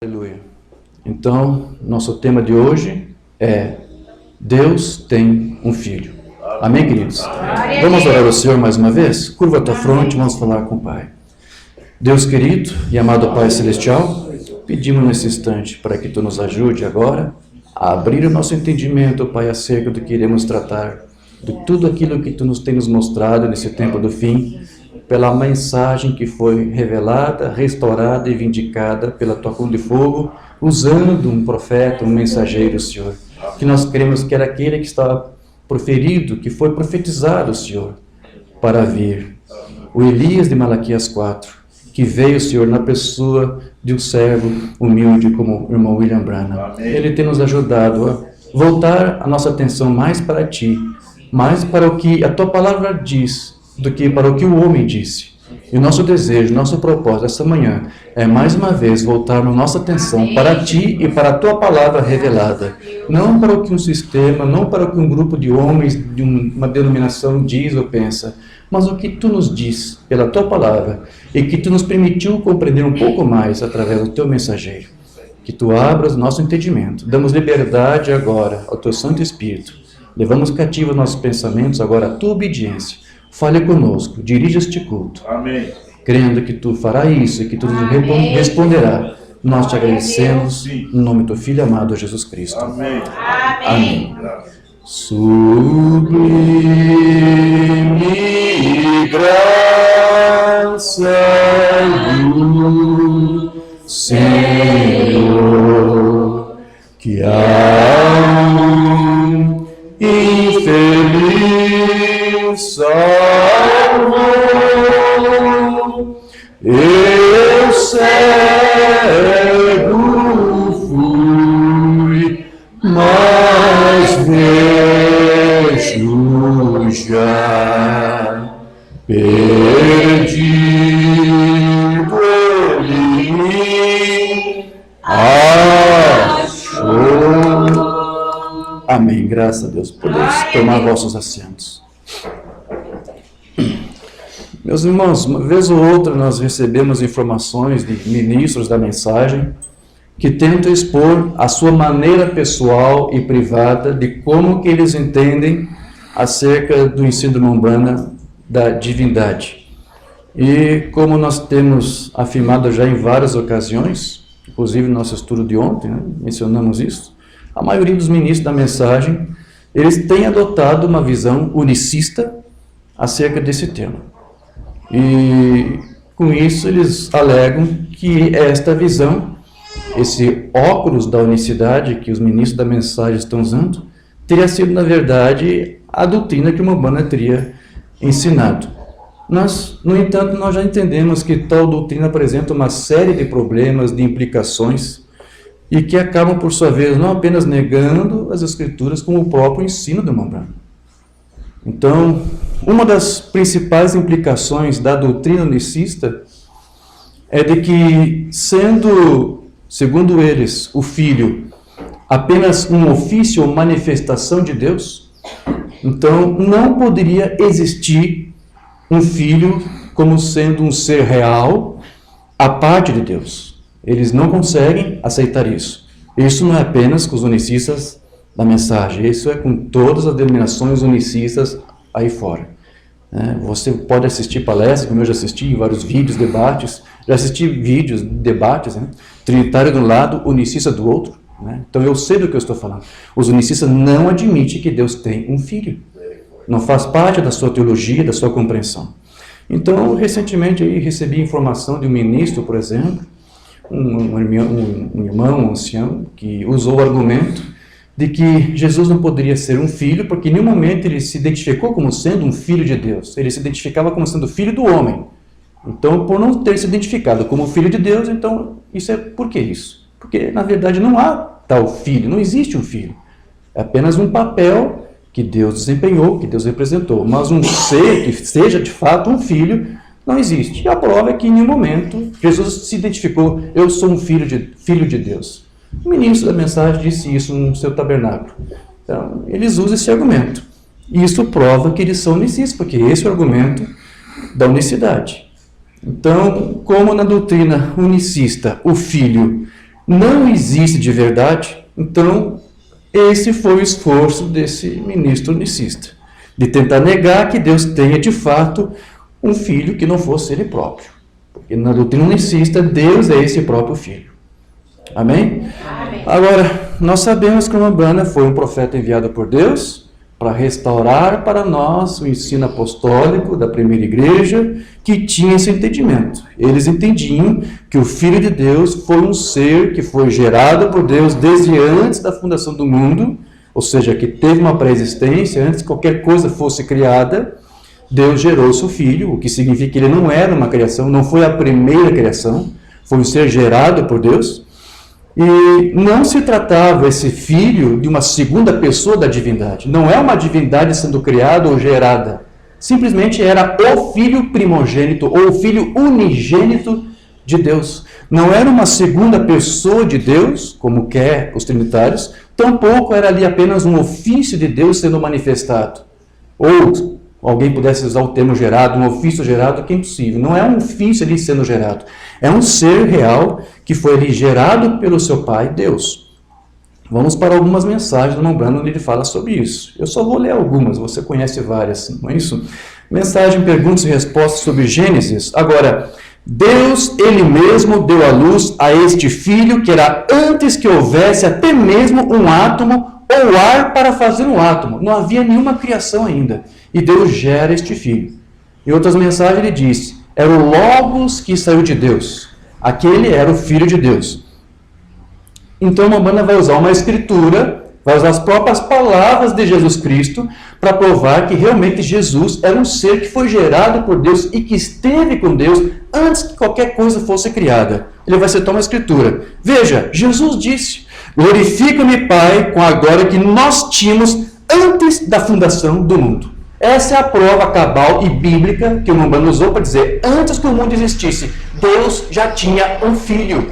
Aleluia. Então, nosso tema de hoje é Deus tem um filho. Amém, queridos? Amém. Vamos orar ao Senhor mais uma vez? Curva a tua fronte e vamos falar com o Pai. Deus querido e amado Pai Celestial, pedimos nesse instante para que Tu nos ajude agora a abrir o nosso entendimento, Pai, acerca do que iremos tratar, de tudo aquilo que Tu nos tem nos mostrado nesse tempo do fim, pela mensagem que foi revelada, restaurada e vindicada pela Tua coluna de fogo, usando um profeta, um mensageiro, Senhor, que nós cremos que era aquele que estava proferido, que foi profetizado, Senhor, para vir. O Elias de Malaquias 4, que veio, Senhor, na pessoa de um servo humilde como o irmão William Branham. Ele tem nos ajudado a voltar a nossa atenção mais para Ti, mais para o que a Tua palavra diz, do que para o que o homem disse. E o nosso desejo, nosso propósito esta manhã é mais uma vez voltarmos nossa atenção para Ti e para a Tua palavra revelada. Não para o que um sistema, não para o que um grupo de homens de uma denominação diz ou pensa, mas o que Tu nos diz pela Tua palavra e que Tu nos permitiu compreender um pouco mais através do Teu mensageiro. Que Tu abras nosso entendimento. Damos liberdade agora ao Teu Santo Espírito. Levamos cativo nossos pensamentos agora à Tua obediência. Fale conosco, dirija este culto. Amém. Crendo que Tu farás isso e que Tu nos responderá. Nós Te agradecemos, em nome do Teu Filho amado, Jesus Cristo. Amém. Amém. Sublime graça do Senhor, que há um infeliz salvou, eu cego fui, mas vejo já, perdido ele me achou. Amém. Graças a Deus. Podemos tomar vossos assentos. Meus irmãos, uma vez ou outra nós recebemos informações de ministros da mensagem que tentam expor a sua maneira pessoal e privada de como que eles entendem acerca do ensino do Branham da divindade. E como nós temos afirmado já em várias ocasiões, inclusive no nosso estudo de ontem, né, mencionamos isso, a maioria dos ministros da mensagem, eles têm adotado uma visão unicista acerca desse tema. E com isso eles alegam que esta visão, esse óculos da unicidade que os ministros da mensagem estão usando, teria sido, na verdade, a doutrina que o Umbanda teria ensinado. No entanto, nós já entendemos que tal doutrina apresenta uma série de problemas, de implicações, e que acabam, por sua vez, não apenas negando as Escrituras, como o próprio ensino do Umbanda. Então, uma das principais implicações da doutrina unicista é de que, sendo, segundo eles, o Filho apenas um ofício ou manifestação de Deus, então não poderia existir um Filho como sendo um ser real à parte de Deus. Eles não conseguem aceitar isso. Isso não é apenas com os unicistas da mensagem, isso é com todas as denominações unicistas aí fora. Você pode assistir palestras, como eu já assisti, em vários vídeos, debates, já assisti vídeos, debates, trinitário de um lado, unicista do outro. Então eu sei do que eu estou falando. Os unicistas não admitem que Deus tem um filho. Não faz parte da sua teologia, da sua compreensão. Então, recentemente aí, recebi informação de um ministro, por exemplo, um irmão, um ancião, que usou o argumento de que Jesus não poderia ser um filho, porque em nenhum momento ele se identificou como sendo um filho de Deus. Ele se identificava como sendo filho do homem. Então, por não ter se identificado como filho de Deus, então, por que isso? Porque, na verdade, não há tal filho, não existe um filho. É apenas um papel que Deus desempenhou, que Deus representou. Mas um ser que seja, de fato, um filho, não existe. E a prova é que, em nenhum momento, Jesus se identificou, eu sou um filho de Deus. O ministro da mensagem disse isso no seu tabernáculo. Então, eles usam esse argumento. E isso prova que eles são unicistas, porque esse é o argumento da unicidade. Então, como na doutrina unicista o Filho não existe de verdade, então esse foi o esforço desse ministro unicista, de tentar negar que Deus tenha de fato um filho que não fosse ele próprio. Porque na doutrina unicista, Deus é esse próprio filho. Amém? Amém. Agora, nós sabemos que Rambana foi um profeta enviado por Deus para restaurar para nós o ensino apostólico da primeira igreja, que tinha esse entendimento. Eles entendiam que o Filho de Deus foi um ser que foi gerado por Deus desde antes da fundação do mundo, ou seja, que teve uma pré-existência, antes que qualquer coisa fosse criada, Deus gerou seu Filho, o que significa que ele não era uma criação, não foi a primeira criação, foi um ser gerado por Deus. E não se tratava esse filho de uma segunda pessoa da divindade. Não é uma divindade sendo criada ou gerada. Simplesmente era o filho primogênito ou o filho unigênito de Deus. Não era uma segunda pessoa de Deus, como quer os trinitários. Tampouco era ali apenas um ofício de Deus sendo manifestado. Ou alguém pudesse usar o termo gerado, um ofício gerado, que é impossível. Não é um ofício ali sendo gerado. É um ser real que foi ali gerado pelo seu Pai, Deus. Vamos para algumas mensagens do Rambana onde ele fala sobre isso. Eu só vou ler algumas, você conhece várias, não é isso? Mensagem, perguntas e respostas sobre Gênesis. Agora, Deus, Ele mesmo, deu à luz a este filho que era antes que houvesse até mesmo um átomo ou ar para fazer um átomo. Não havia nenhuma criação ainda. E Deus gera este filho. Em outras mensagens ele diz, era o Logos que saiu de Deus. Aquele era o Filho de Deus. Então a Rambana vai usar uma escritura, vai usar as próprias palavras de Jesus Cristo para provar que realmente Jesus era um ser que foi gerado por Deus e que esteve com Deus antes que qualquer coisa fosse criada. Ele vai citar uma escritura. Veja, Jesus disse, glorifica-me, Pai, com a glória que nós tínhamos antes da fundação do mundo. Essa é a prova cabal e bíblica que o Rambana usou para dizer, antes que o mundo existisse, Deus já tinha um filho.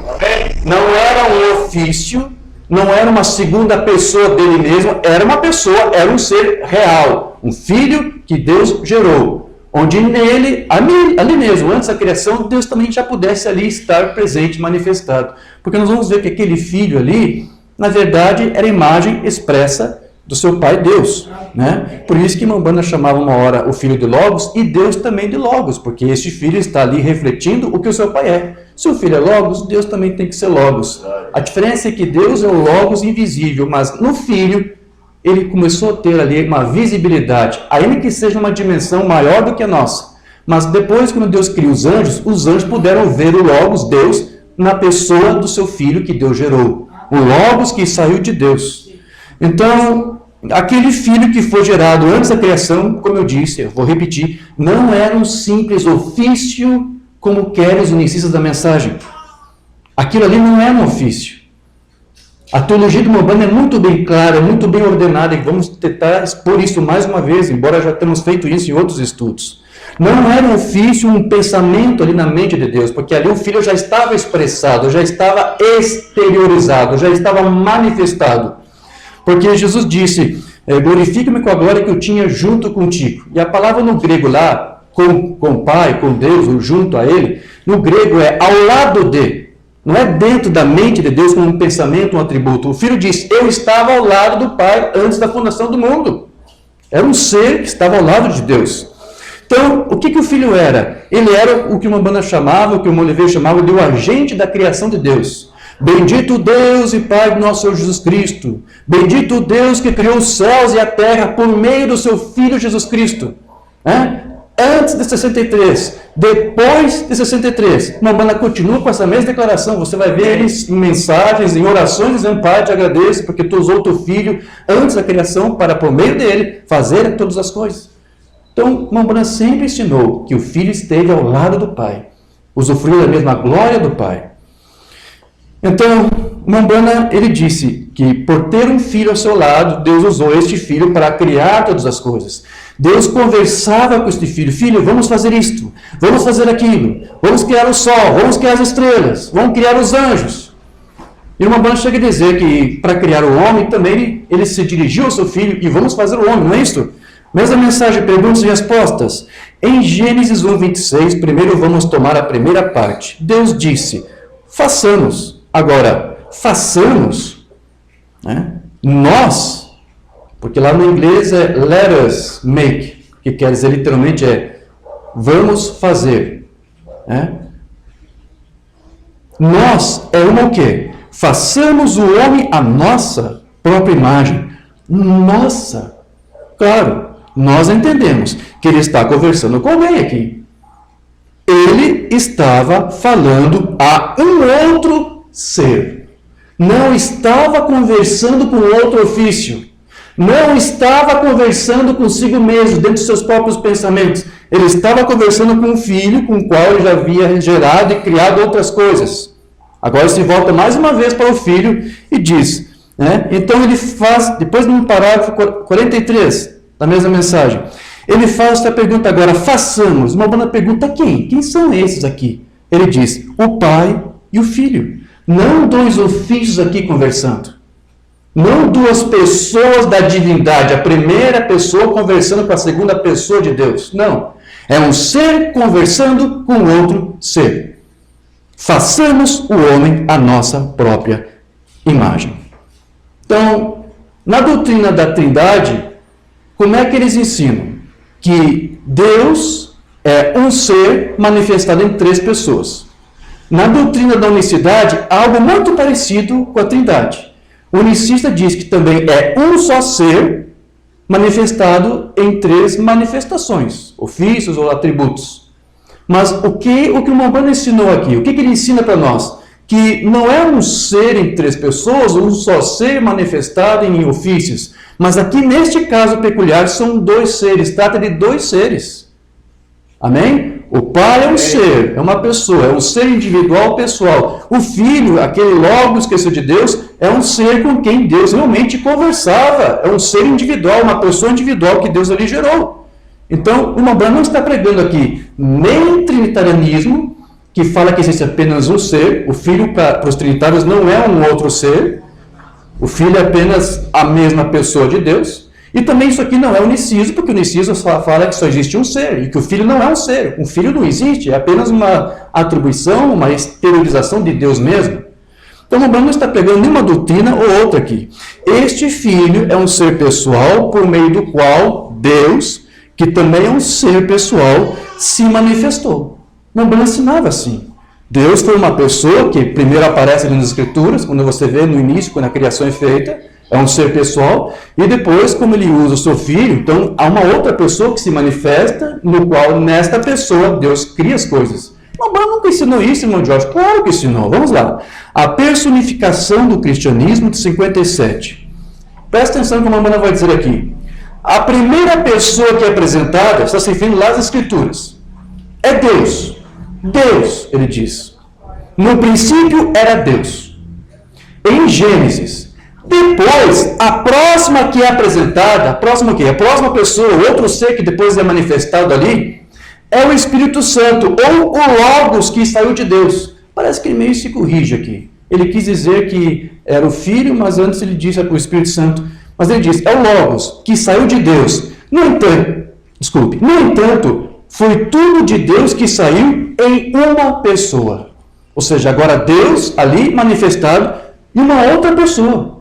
Não era um ofício, não era uma segunda pessoa dele mesmo, era uma pessoa, era um ser real. Um filho que Deus gerou. Onde nele, ali mesmo, antes da criação, Deus também já pudesse ali estar presente, manifestado. Porque nós vamos ver que aquele filho ali, na verdade, era a imagem expressa do seu pai Deus, né? Por isso que Rambana chamava uma hora o filho de Logos e Deus também de Logos, porque este filho está ali refletindo o que o seu pai é. Se o filho é Logos, Deus também tem que ser Logos. A diferença é que Deus é o Logos invisível, mas no filho ele começou a ter ali uma visibilidade, ainda que seja uma dimensão maior do que a nossa. Mas depois, quando Deus cria os anjos puderam ver o Logos, Deus, na pessoa do seu filho que Deus gerou. O Logos que saiu de Deus. Então, aquele filho que foi gerado antes da criação, como eu disse, eu vou repetir, não era um simples ofício como querem os unicistas da mensagem. Aquilo ali não era um ofício. A teologia do Rambana é muito bem clara, muito bem ordenada, e vamos tentar expor isso mais uma vez, embora já tenhamos feito isso em outros estudos. Não era um ofício, um pensamento ali na mente de Deus, porque ali o filho já estava expressado, já estava exteriorizado, já estava manifestado. Porque Jesus disse, glorifica-me com a glória que eu tinha junto contigo. E a palavra no grego lá, com o Pai, com Deus, ou junto a Ele, no grego é ao lado de. Não é dentro da mente de Deus como um pensamento, um atributo. O Filho diz, eu estava ao lado do Pai antes da fundação do mundo. Era um ser que estava ao lado de Deus. Então, o que o Filho era? Ele era o que o Rambana chamava, o que o Moleveiro chamava de o agente da criação de Deus. Bendito Deus e Pai do nosso Senhor Jesus Cristo. Bendito Deus que criou os céus e a terra por meio do seu Filho Jesus Cristo. Antes de 63, depois de 63, Rambana continua com essa mesma declaração. Você vai ver eles em mensagens, em orações, dizendo, Pai, te agradeço porque tu usou teu Filho antes da criação para, por meio dele, fazer todas as coisas. Então, Rambana sempre ensinou que o Filho esteve ao lado do Pai, usufruiu da mesma glória do Pai. Então, Rambana, ele disse que por ter um filho ao seu lado, Deus usou este filho para criar todas as coisas. Deus conversava com este filho, filho, vamos fazer isto, vamos fazer aquilo, vamos criar o sol, vamos criar as estrelas, vamos criar os anjos. E o Rambana chega a dizer que para criar o homem também ele se dirigiu ao seu filho e vamos fazer o homem, não é isso? Mesma mensagem, perguntas e respostas. Em Gênesis 1:26, primeiro vamos tomar a primeira parte. Deus disse, façamos. Agora, façamos, né? Nós, porque lá no inglês é let us make, que quer dizer literalmente vamos fazer, né? Nós é uma o quê? Façamos o homem a nossa própria imagem. Nossa! Claro, nós entendemos que ele está conversando com alguém aqui. Ele estava falando a um outro ser. Não estava conversando com outro ofício. Não estava conversando consigo mesmo, dentro de seus próprios pensamentos. Ele estava conversando com um filho com o qual ele já havia gerado e criado outras coisas. Agora se volta mais uma vez para o filho e diz, né? Então ele faz, depois no parágrafo 43 da mesma mensagem, ele faz essa pergunta agora, façamos. Uma boa pergunta, quem? Quem são esses aqui? Ele diz, o pai e o filho. Não dois ofícios aqui conversando. Não duas pessoas da divindade, a primeira pessoa conversando com a segunda pessoa de Deus. Não. É um ser conversando com outro ser. Façamos o homem a nossa própria imagem. Então, na doutrina da Trindade, como é que eles ensinam? Que Deus é um ser manifestado em três pessoas. Na doutrina da unicidade, há algo muito parecido com a Trindade. O unicista diz que também é um só ser manifestado em três manifestações, ofícios ou atributos. Mas o que o Umbanda ensinou aqui? O que ele ensina para nós? Que não é um ser em três pessoas, um só ser manifestado em ofícios. Mas aqui, neste caso peculiar, são dois seres. Trata de dois seres. Amém? O Pai é um ser, é uma pessoa, é um ser individual, pessoal. O Filho, aquele Logos que é de Deus, é um ser com quem Deus realmente conversava. É um ser individual, uma pessoa individual que Deus ali gerou. Então, o Umbanda não está pregando aqui nem trinitarianismo, que fala que existe apenas um ser. O Filho, para os trinitários, não é um outro ser. O Filho é apenas a mesma pessoa de Deus. E também isso aqui não é unicismo, porque o unicismo fala que só existe um ser, e que o Filho não é um ser. O Filho não existe, é apenas uma atribuição, uma exteriorização de Deus mesmo. Então, o Umbanda não está pegando nenhuma doutrina ou outra aqui. Este Filho é um ser pessoal, por meio do qual Deus, que também é um ser pessoal, se manifestou. O Umbanda ensinava assim. Deus foi uma pessoa que primeiro aparece ali nas Escrituras, quando você vê no início, quando a criação é feita, é um ser pessoal, e depois, como ele usa o seu filho, então há uma outra pessoa que se manifesta, no qual, nesta pessoa, Deus cria as coisas. O Umbanda nunca ensinou isso, irmão Jorge? Claro que ensinou. Vamos lá. A personificação do cristianismo de 57. Presta atenção no que o Umbanda vai dizer aqui. A primeira pessoa que é apresentada, está se referindo lá às Escrituras, é Deus. Deus, ele diz. No princípio era Deus. Em Gênesis. Depois, a próxima que é apresentada, a próxima pessoa, outro ser que depois é manifestado ali, é o Espírito Santo, ou o Logos que saiu de Deus. Parece que ele meio se corrige aqui. Ele quis dizer que era o Filho, mas antes ele disse o Espírito Santo. Mas ele diz, é o Logos que saiu de Deus. No entanto, foi tudo de Deus que saiu em uma pessoa. Ou seja, agora Deus ali manifestado em uma outra pessoa.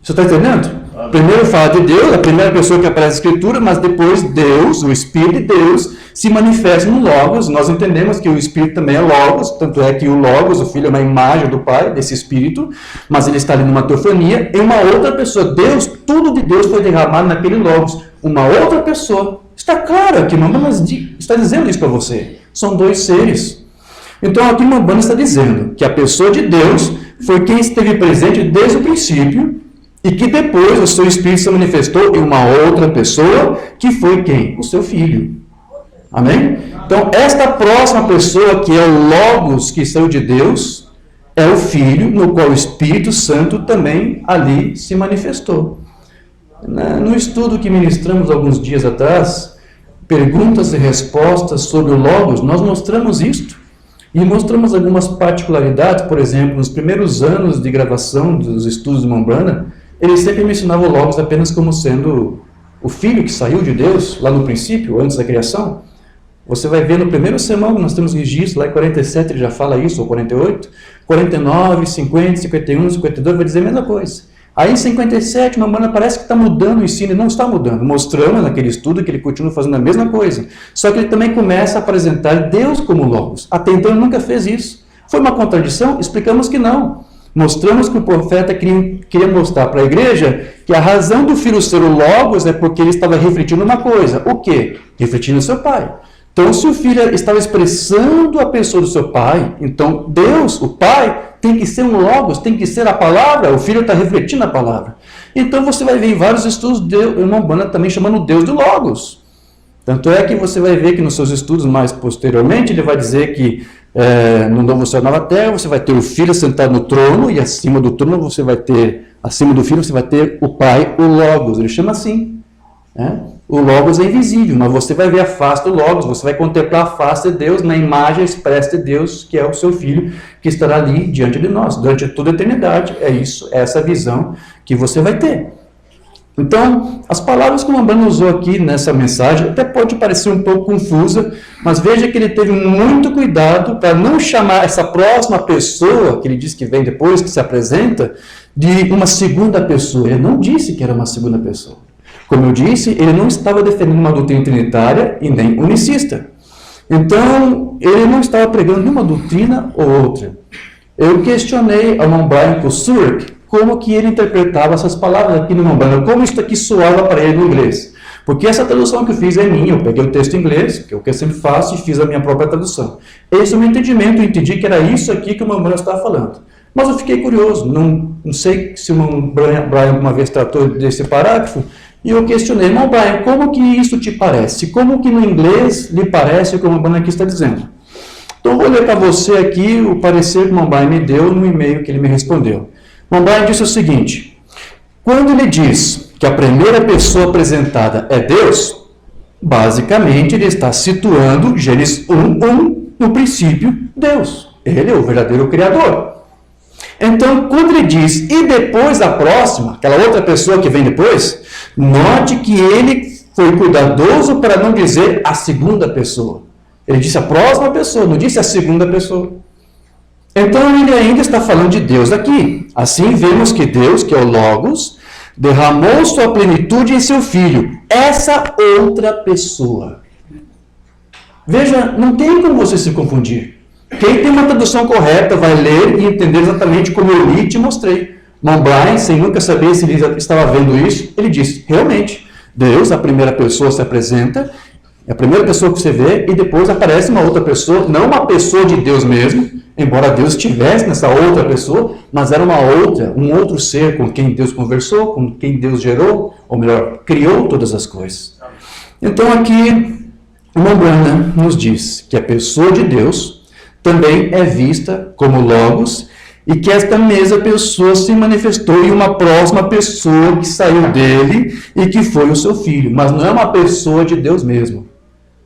Você está entendendo? Primeiro fala de Deus, a primeira pessoa que aparece na Escritura, mas depois Deus, o Espírito de Deus, se manifesta no Logos. Nós entendemos que o Espírito também é Logos, tanto é que o Logos, o Filho, é uma imagem do Pai, desse Espírito, mas ele está ali numa teofania, em uma outra pessoa. Deus, tudo de Deus foi derramado naquele Logos. Uma outra pessoa. Está claro aqui, o Umbanda está dizendo isso para você. São dois seres. Então aqui o Umbanda está dizendo que a pessoa de Deus foi quem esteve presente desde o princípio, e que depois o seu Espírito se manifestou em uma outra pessoa, que foi quem? O seu Filho. Amém? Então, esta próxima pessoa, que é o Logos que saiu de Deus, é o Filho, no qual o Espírito Santo também ali se manifestou. No estudo que ministramos alguns dias atrás, perguntas e respostas sobre o Logos, nós mostramos isto. E mostramos algumas particularidades, por exemplo, nos primeiros anos de gravação dos estudos de Umbanda, ele sempre mencionava o Logos apenas como sendo o Filho que saiu de Deus, lá no princípio, antes da criação. Você vai ver no primeiro sermão, nós temos registro, lá em 47 ele já fala isso, ou 48, 49, 50, 51, 52, vai dizer a mesma coisa. Aí em 57, Umbanda parece que está mudando o ensino, e não está mudando, mostrando naquele estudo que ele continua fazendo a mesma coisa. Só que ele também começa a apresentar Deus como Logos. Até então ele nunca fez isso. Foi uma contradição? Explicamos que não. Mostramos que o profeta queria mostrar para a igreja que a razão do filho ser o Logos é porque ele estava refletindo uma coisa. O quê? Refletindo o seu pai. Então, se o filho estava expressando a pessoa do seu pai, então Deus, o pai, tem que ser um Logos, tem que ser a palavra, o filho está refletindo a palavra. Então, você vai ver em vários estudos, uma Umbanda também chamando Deus de Logos. Tanto é que você vai ver que nos seus estudos mais posteriormente, ele vai dizer que no novo céu e nova terra, você vai ter o filho sentado no trono, e acima do trono você vai ter, acima do filho você vai ter o pai, o Logos, ele chama assim. O Logos é invisível, mas você vai ver a face do Logos, você vai contemplar a face de Deus na imagem expressa de Deus, que é o seu Filho, que estará ali diante de nós, durante toda a eternidade. É isso, é essa visão que você vai ter. Então, as palavras que o Umbanda usou aqui nessa mensagem até pode parecer um pouco confusa, mas veja que ele teve muito cuidado para não chamar essa próxima pessoa, que ele diz que vem depois, que se apresenta, de uma segunda pessoa. Ele não disse que era uma segunda pessoa. Como eu disse, ele não estava defendendo uma doutrina trinitária e nem unicista. Então, ele não estava pregando nenhuma doutrina ou outra. Eu questionei ao irmão Brian Kosurek como que ele interpretava essas palavras aqui no Umbanda, como isso aqui soava para ele no inglês. Porque essa tradução que eu fiz é minha, eu peguei o texto em inglês, que é o que eu sempre faço, e fiz a minha própria tradução. Esse é o meu entendimento, eu entendi que era isso aqui que o Umbanda estava falando. Mas eu fiquei curioso, não sei se o irmão Brian alguma vez tratou desse parágrafo, e eu questionei, irmão Brian, como que isso te parece? Como que no inglês lhe parece o que o Umbanda aqui está dizendo? Então eu vou ler para você aqui o parecer que o irmão Brian me deu no e-mail que ele me respondeu. O irmão Brian disse o seguinte: quando ele diz que a primeira pessoa apresentada é Deus, basicamente ele está situando Gênesis 1:1 no princípio Deus. Ele é o verdadeiro Criador. Então, quando ele diz, e depois a próxima, aquela outra pessoa que vem depois, note que ele foi cuidadoso para não dizer a segunda pessoa. Ele disse a próxima pessoa, não disse a segunda pessoa. Então, ele ainda está falando de Deus aqui. Assim, vemos que Deus, que é o Logos, derramou sua plenitude em seu Filho, essa outra pessoa. Veja, não tem como você se confundir. Quem tem uma tradução correta vai ler e entender exatamente como eu li e te mostrei. Irmão Brian, sem nunca saber se ele estava vendo isso, ele disse, realmente, Deus, a primeira pessoa se apresenta, é a primeira pessoa que você vê, e depois aparece uma outra pessoa, não uma pessoa de Deus mesmo, embora Deus estivesse nessa outra pessoa, mas era uma outra, um outro ser com quem Deus conversou, com quem Deus gerou, ou melhor, criou todas as coisas. Então aqui, o irmão Brian nos diz que a pessoa de Deus também é vista como Logos, e que esta mesma pessoa se manifestou em uma próxima pessoa que saiu dele e que foi o seu filho. Mas não é uma pessoa de Deus mesmo.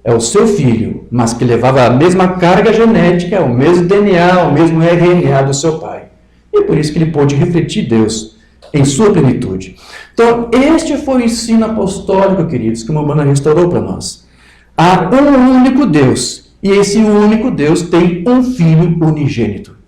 É o seu filho, mas que levava a mesma carga genética, o mesmo DNA, o mesmo RNA do seu pai. E por isso que ele pôde refletir Deus em sua plenitude. Então, este foi o ensino apostólico, queridos, que o Umbanda restaurou para nós. Há um único Deus. E esse único Deus tem um Filho unigênito.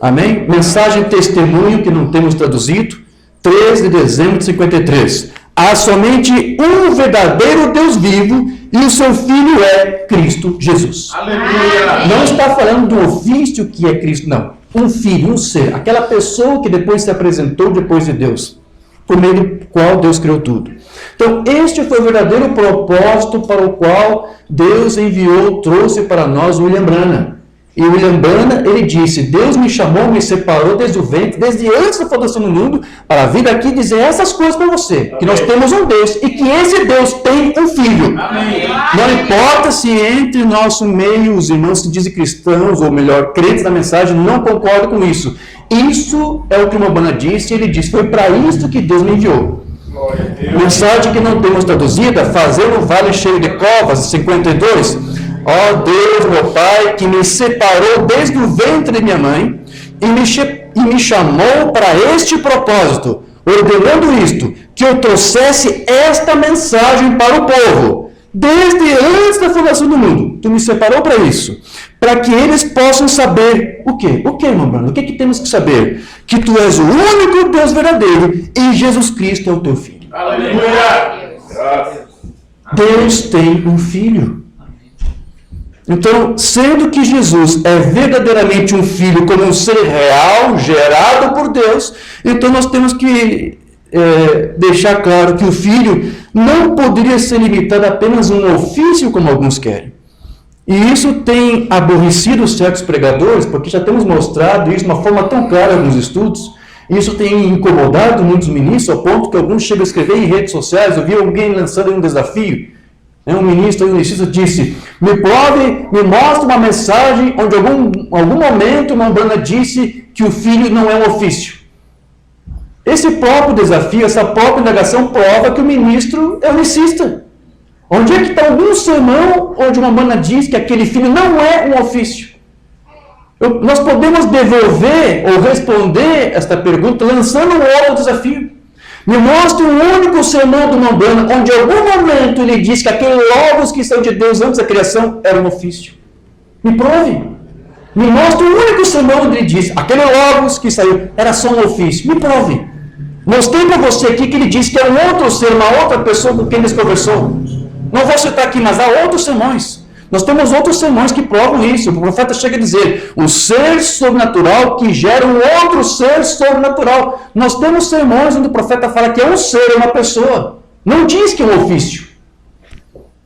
Amém? Mensagem testemunho que não temos traduzido, 13 de dezembro de 53. Há somente um verdadeiro Deus vivo e o seu Filho é Cristo Jesus. Aleluia! Não está falando do ofício que é Cristo, não. Um Filho, um ser. Aquela pessoa que depois se apresentou depois de Deus, por meio do qual Deus criou tudo. Então, este foi o verdadeiro propósito para o qual Deus enviou, trouxe para nós William Branham. E William Branham, ele disse, Deus me chamou, me separou desde o ventre, desde antes da fundação do mundo, para vir aqui dizer essas coisas para você. Amém. Que nós temos um Deus e que esse Deus tem um Filho. Amém. Não importa se entre nosso meio os irmãos se dizem cristãos, ou melhor, crentes na mensagem, não concordam com isso. Isso é o que o Umbanda disse, ele disse, foi para isso que Deus me enviou. Mensagem que não temos traduzida, fazer um vale cheio de covas, 52. Ó Deus, meu Pai, que me separou desde o ventre de minha mãe e me chamou para este propósito, ordenando isto, que eu trouxesse esta mensagem para o povo, desde antes da fundação do mundo, tu me separou para isso, para que eles possam saber o quê? O que, irmão Bruno? O que temos que saber? Que tu és o único Deus verdadeiro e Jesus Cristo é o teu Filho. Aleluia! Deus tem um Filho. Então, sendo que Jesus é verdadeiramente um Filho, como um ser real, gerado por Deus, então nós temos que deixar claro que o Filho não poderia ser limitado a apenas um ofício, como alguns querem. E isso tem aborrecido certos pregadores, porque já temos mostrado isso de uma forma tão clara em alguns estudos. Isso tem incomodado muitos ministros, ao ponto que alguns chegam a escrever em redes sociais. Eu vi alguém lançando um desafio. Um ministro, um ministro disse: me mostre uma mensagem onde em algum momento uma umbanda disse que o filho não é um ofício. Esse próprio desafio, essa própria indagação prova que o ministro é unicista. Onde é que está algum sermão onde uma umbanda diz que aquele filho não é um ofício? Nós podemos devolver ou responder esta pergunta lançando um outro desafio. Me mostre um único sermão do umbanda onde em algum momento ele diz que aquele logos que saiu de Deus antes da criação era um ofício. Me prove. Me mostre um único sermão onde ele diz aquele logos que saiu era só um ofício. Me prove. Mostrei para você aqui que ele diz que é um outro ser, uma outra pessoa com quem ele conversou. Não vou citar aqui, mas há outros sermões. Nós temos outros sermões que provam isso. O profeta chega a dizer, um ser sobrenatural que gera um outro ser sobrenatural. Nós temos sermões onde o profeta fala que é um ser, é uma pessoa. Não diz que é um ofício.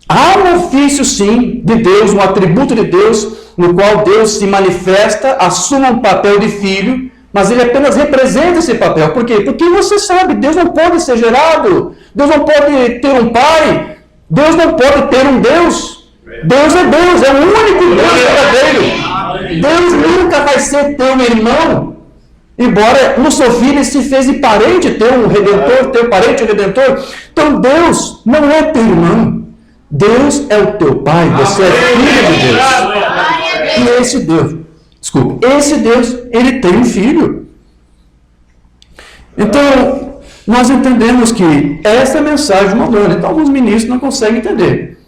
Há um ofício, sim, de Deus, um atributo de Deus, no qual Deus se manifesta, assume um papel de filho, mas ele apenas representa esse papel. Por quê? Porque você sabe, Deus não pode ser gerado, Deus não pode ter um pai, Deus não pode ter um Deus. Deus, é o único Deus verdadeiro. Deus nunca vai ser teu irmão, embora no seu filho se fez de parente, teu redentor, teu parente redentor. Então Deus não é teu irmão. Deus é o teu pai, você é filho de Deus. E esse Deus, ele tem um filho. Então, nós entendemos que essa é a mensagem de uma umbanda. Então, alguns ministros não conseguem entender.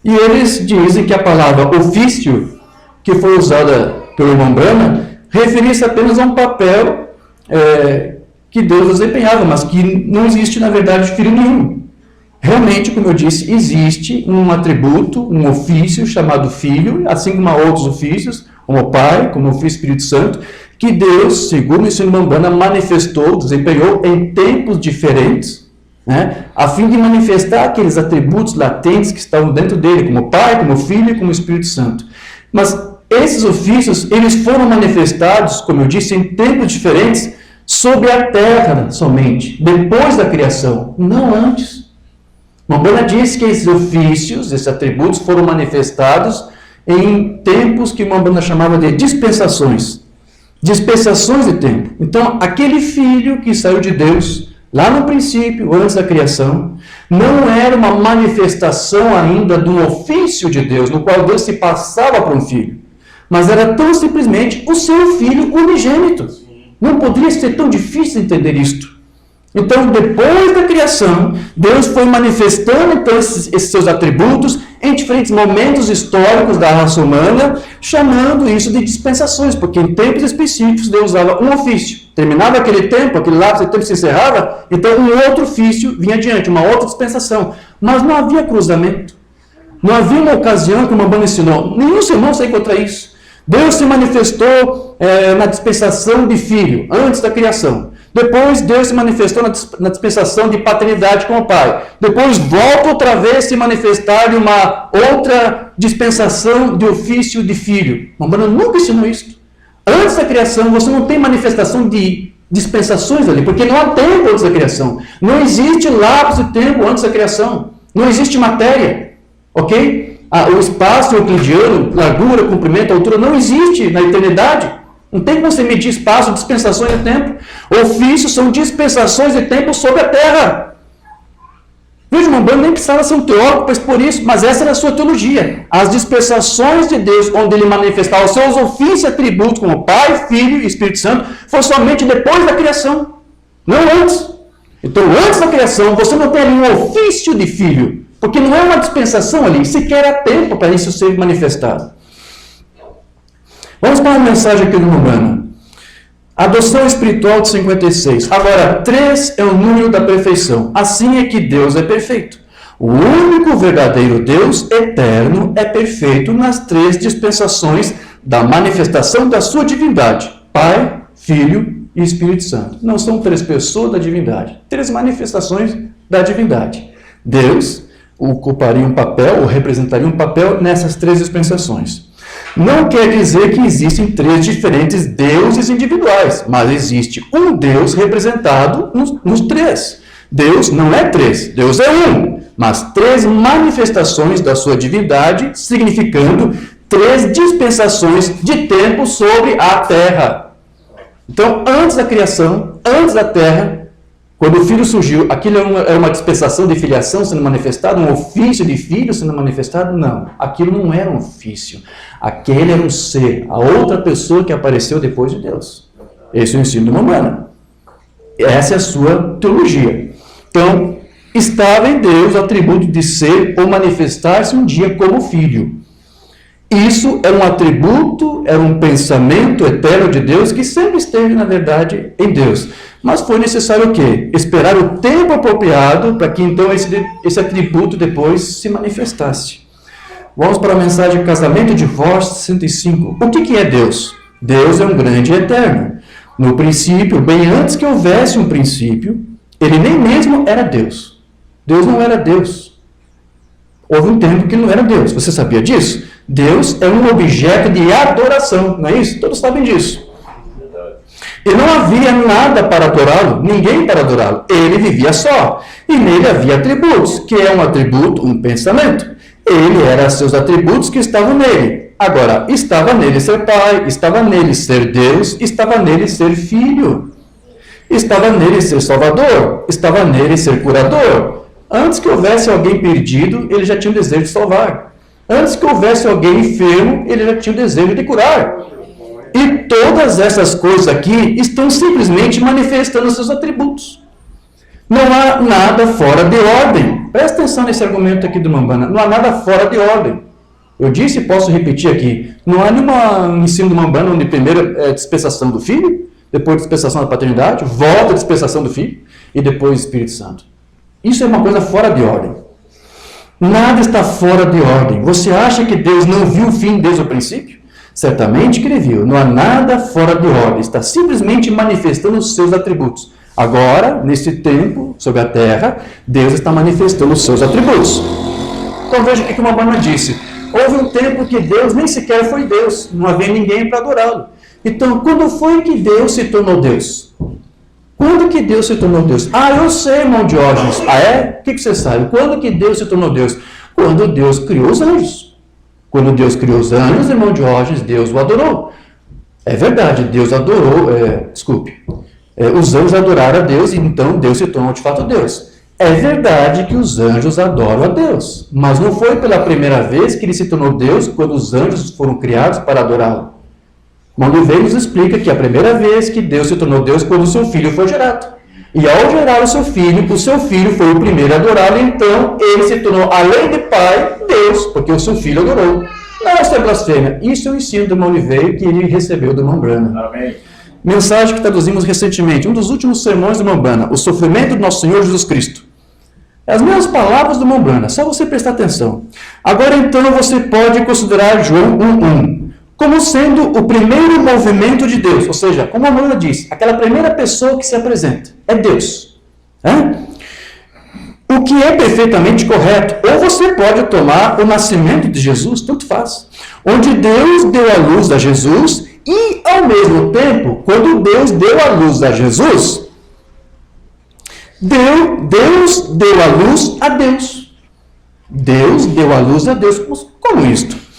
E eles dizem que a palavra ofício, que foi usada pelo irmão Brana, referia-se apenas a um papel que Deus desempenhava, mas que não existe, na verdade, filho nenhum. Realmente, como eu disse, existe um atributo, um ofício chamado filho, assim como há outros ofícios, como Pai, como o Filho e Espírito Santo, que Deus, segundo o ensino Umbanda, manifestou, desempenhou em tempos diferentes, né, a fim de manifestar aqueles atributos latentes que estavam dentro dele, como Pai, como Filho e como Espírito Santo. Mas esses ofícios, eles foram manifestados, como eu disse, em tempos diferentes, sobre a terra somente, depois da criação, não antes. A Umbanda diz que esses ofícios, esses atributos foram manifestados em tempos que a Umbanda chamava de dispensações. Dispensações de tempo. Então, aquele filho que saiu de Deus, lá no princípio, antes da criação, não era uma manifestação ainda do ofício de Deus, no qual Deus se passava para um filho, mas era tão simplesmente o seu filho unigênito. Não poderia ser tão difícil entender isto. Então, depois da criação, Deus foi manifestando então esses seus atributos em diferentes momentos históricos da raça humana, chamando isso de dispensações, porque em tempos específicos Deus usava um ofício. Terminava aquele tempo, aquele lapso de tempo se encerrava, então um outro ofício vinha adiante, uma outra dispensação. Mas não havia cruzamento. Não havia uma ocasião que o Umbanda ensinou. Nenhum sermão sai contra isso. Deus se manifestou na dispensação de filho, antes da criação. Depois Deus se manifestou na dispensação de paternidade com o Pai. Depois volta outra vez a se manifestar em uma outra dispensação de ofício de filho. O Umbanda nunca ensinou isso. Antes da criação você não tem manifestação de dispensações ali, porque não há tempo antes da criação. Não existe lapso de tempo antes da criação. Não existe matéria. Ok? O espaço euclidiano, largura, comprimento, altura, não existe na eternidade. Não tem como você medir espaço, dispensações de tempo. Ofícios são dispensações de tempo sobre a terra. Veja, o Umbanda nem precisava ser um teólogo para expor isso, mas essa era a sua teologia. As dispensações de Deus, onde ele manifestava os seus ofícios e atributos, como Pai, Filho e Espírito Santo, foi somente depois da criação, não antes. Então, antes da criação, você não tem ali um ofício de filho. Porque não é uma dispensação ali, sequer há tempo para isso ser manifestado. Vamos para uma mensagem aqui do Romano. Adoção espiritual de 56. Agora, 3 é o número da perfeição. Assim é que Deus é perfeito. O único verdadeiro Deus eterno é perfeito nas 3 dispensações da manifestação da sua divindade. Pai, Filho e Espírito Santo. Não são 3 pessoas da divindade. 3 manifestações da divindade. Deus ocuparia um papel, ou representaria um papel nessas 3 dispensações. Não quer dizer que existem 3 diferentes deuses individuais, mas existe um Deus representado nos 3. Deus não é 3, Deus é um, mas 3 manifestações da sua divindade, significando 3 dispensações de tempo sobre a terra. Então, antes da criação, antes da terra, quando o Filho surgiu, aquilo era uma dispensação de filiação sendo manifestado, um ofício de filho sendo manifestado? Não, aquilo não era um ofício. Aquele era um ser, a outra pessoa que apareceu depois de Deus. Esse é o ensino do Romano. Essa é a sua teologia. Então, estava em Deus o atributo de ser ou manifestar-se um dia como filho. Isso era um atributo, era um pensamento eterno de Deus que sempre esteve, na verdade, em Deus. Mas foi necessário o quê? Esperar o tempo apropriado para que então esse atributo depois se manifestasse. Vamos para a mensagem Casamento e Divórcio 65. O que é Deus? Deus é um grande e eterno. No princípio, bem antes que houvesse um princípio, ele nem mesmo era Deus. Deus não era Deus. Houve um tempo que ele não era Deus. Você sabia disso? Deus é um objeto de adoração, não é isso? Todos sabem disso. E não havia nada para adorá-lo, ninguém para adorá-lo. Ele vivia só. E nele havia atributos, que é um atributo, um pensamento. Ele era seus atributos que estavam nele. Agora, estava nele ser pai, estava nele ser Deus, estava nele ser filho. Estava nele ser salvador, estava nele ser curador. Antes que houvesse alguém perdido, ele já tinha o desejo de salvar. Antes que houvesse alguém enfermo, ele já tinha o desejo de curar. E todas essas coisas aqui estão simplesmente manifestando seus atributos. Não há nada fora de ordem. Presta atenção nesse argumento aqui do Mambana. Não há nada fora de ordem. Eu disse e posso repetir aqui. Não há nenhum ensino do Mambana onde primeiro é dispensação do Filho, depois dispensação da paternidade, volta a dispensação do Filho e depois Espírito Santo. Isso é uma coisa fora de ordem. Nada está fora de ordem. Você acha que Deus não viu o fim desde o princípio? Certamente que ele viu. Não há nada fora de ordem. Está simplesmente manifestando os seus atributos. Agora, nesse tempo, sobre a terra, Deus está manifestando os seus atributos. Então veja o que o Mambana disse. Houve um tempo que Deus nem sequer foi Deus. Não havia ninguém para adorá-lo. Então, quando foi que Deus se tornou Deus? Quando que Deus se tornou Deus? Ah, eu sei, irmão Diógenes. Ah, é? O que você sabe? Quando que Deus se tornou Deus? Quando Deus criou os anjos. Quando Deus criou os anjos, irmão Diógenes, Deus o adorou. É verdade, Deus adorou, os anjos adoraram a Deus e então Deus se tornou de fato Deus. É verdade que os anjos adoram a Deus, mas não foi pela primeira vez que ele se tornou Deus quando os anjos foram criados para adorá-lo. Manduvei nos explica que a primeira vez que Deus se tornou Deus quando o seu filho foi gerado. E ao gerar o seu filho foi o primeiro a adorá-lo, então ele se tornou, além de pai, Deus, porque o seu filho adorou. Não, isso é blasfêmia. Isso é o ensino do irmão Oliveira que ele recebeu do irmão Branham. Amém. Mensagem que traduzimos recentemente, um dos últimos sermões do irmão Branham, o sofrimento do nosso Senhor Jesus Cristo. As mesmas palavras do irmão Branham, só você prestar atenção. Agora então você pode considerar João 1:1 como sendo o primeiro movimento de Deus, ou seja, como a Mona diz, aquela primeira pessoa que se apresenta, é Deus. O que é perfeitamente correto. Ou você pode tomar o nascimento de Jesus, tanto faz, onde Deus deu a luz a Jesus e, ao mesmo tempo, quando Deus deu a luz a Jesus, Deus deu a luz a Deus. Deus deu a luz a Deus. Como isto?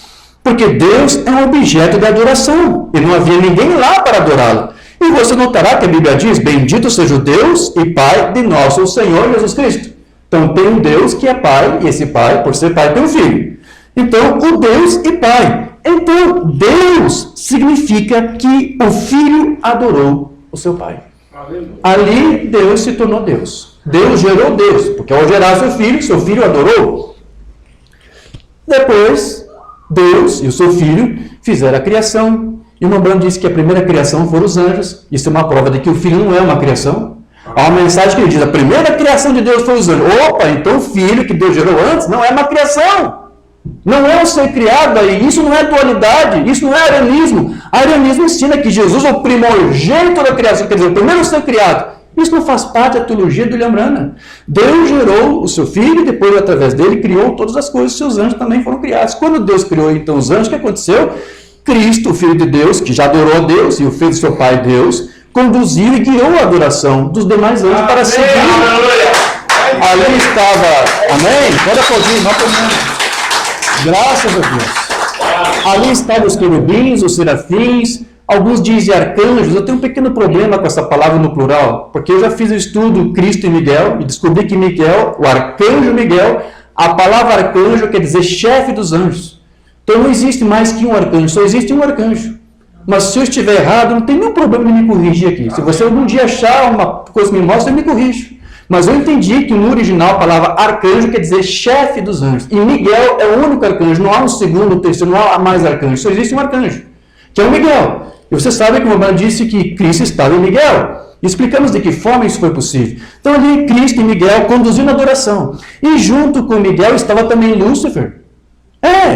Porque Deus é um objeto de adoração e não havia ninguém lá para adorá-lo. E você notará que a Bíblia diz, bendito seja o Deus e Pai de nosso Senhor Jesus Cristo. Então tem um Deus que é Pai, e esse Pai, por ser Pai, tem um Filho. Então, o Deus e Pai. Então, Deus significa que o Filho adorou o seu Pai. Ali, Deus se tornou Deus. Deus gerou Deus, porque ao gerar seu filho adorou. Depois, Deus e o seu Filho fizeram a criação. E o Mambrano disse que a primeira criação foram os anjos. Isso é uma prova de que o Filho não é uma criação. Há uma mensagem que ele diz, a primeira criação de Deus foi os anjos. Opa, então o Filho que Deus gerou antes não é uma criação. Não é um ser criado aí. Isso não é dualidade, isso não é arianismo. Arianismo ensina que Jesus é o primogênito da criação, quer dizer, o primeiro ser criado. Isso não faz parte da teologia do William Branham. Deus gerou o seu Filho e depois, através dele, criou todas as coisas. Seus anjos também foram criados. Quando Deus criou, então, os anjos, o que aconteceu? Cristo, o Filho de Deus, que já adorou a Deus e o fez seu Pai Deus, conduziu e guiou a adoração dos demais anjos para seguir. Ali estava, amém? Pode aplaudir, graças a Deus. Ali estavam os querubins, os serafins, alguns dizem arcanjos. Eu tenho um pequeno problema com essa palavra no plural, porque eu já fiz o estudo Cristo e Miguel e descobri que Miguel, o arcanjo Miguel, a palavra arcanjo quer dizer chefe dos anjos. Então não existe mais que um arcanjo, só existe um arcanjo. Mas se eu estiver errado, não tem nenhum problema em me corrigir aqui. Se você algum dia achar uma coisa que me mostra, eu me corrijo. Mas eu entendi que no original a palavra arcanjo quer dizer chefe dos anjos. E Miguel é o único arcanjo, não há um segundo, terceiro, não há mais arcanjo. Só existe um arcanjo, que é o Miguel. E você sabe que o Mambrano disse que Cristo estava em Miguel. E explicamos de que forma isso foi possível. Então ali Cristo e Miguel conduzindo a adoração. E junto com Miguel estava também Lúcifer.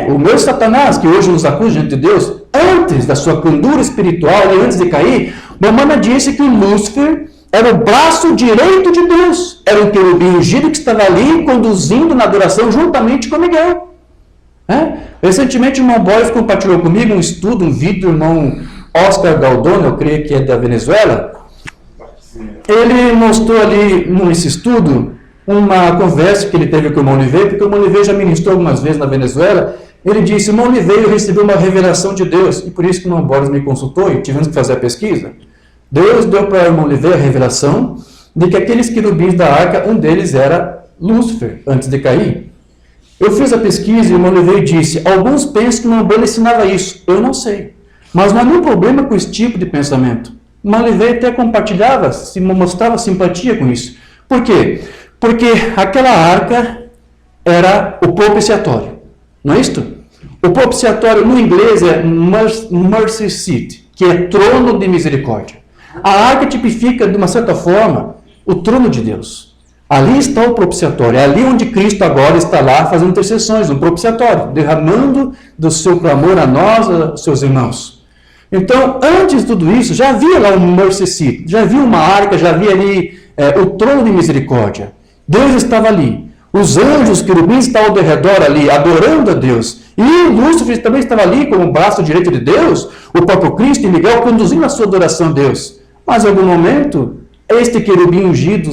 O meu Satanás, que hoje nos acusa diante de Deus, antes da sua candura espiritual e antes de cair, Mambrano disse que Lúcifer era o braço direito de Deus. Era um querubim ungido que estava ali conduzindo na adoração juntamente com Miguel. Recentemente o irmão Boris compartilhou comigo um estudo, um vídeo do irmão Oscar Galdone, eu creio que é da Venezuela. Ele mostrou ali nesse estudo uma conversa que ele teve com o irmão Oliveira, porque o irmão Oliveira já ministrou algumas vezes na Venezuela. Ele disse, o irmão Oliveira recebeu uma revelação de Deus, e por isso que o irmão Boris me consultou e tivemos que fazer a pesquisa. Deus deu para o irmão Oliveira a revelação de que aqueles querubins da arca, um deles era Lúcifer, antes de cair. Eu fiz a pesquisa e o irmão Oliveira disse, alguns pensam que o irmão Boris ensinava isso. Eu não sei. Mas não há nenhum problema com esse tipo de pensamento. O irmão Oliveira até compartilhava, se mostrava simpatia com isso. Por quê? Porque aquela arca era o propiciatório. Não é isto? O propiciatório no inglês é mercy seat, que é trono de misericórdia. A arca tipifica, de uma certa forma, o trono de Deus. Ali está o propiciatório. É ali onde Cristo agora está lá fazendo intercessões, um propiciatório, derramando do seu clamor a nós, aos seus irmãos. Então, antes de tudo isso, já havia lá um mercy seat, já havia uma arca, já havia ali o trono de misericórdia. Deus estava ali. Os anjos, os querubins estavam ao redor ali, adorando a Deus. E Lúcifer também estava ali como o braço direito de Deus, o próprio Cristo e Miguel conduzindo a sua adoração a Deus. Mas em algum momento, este querubim ungido,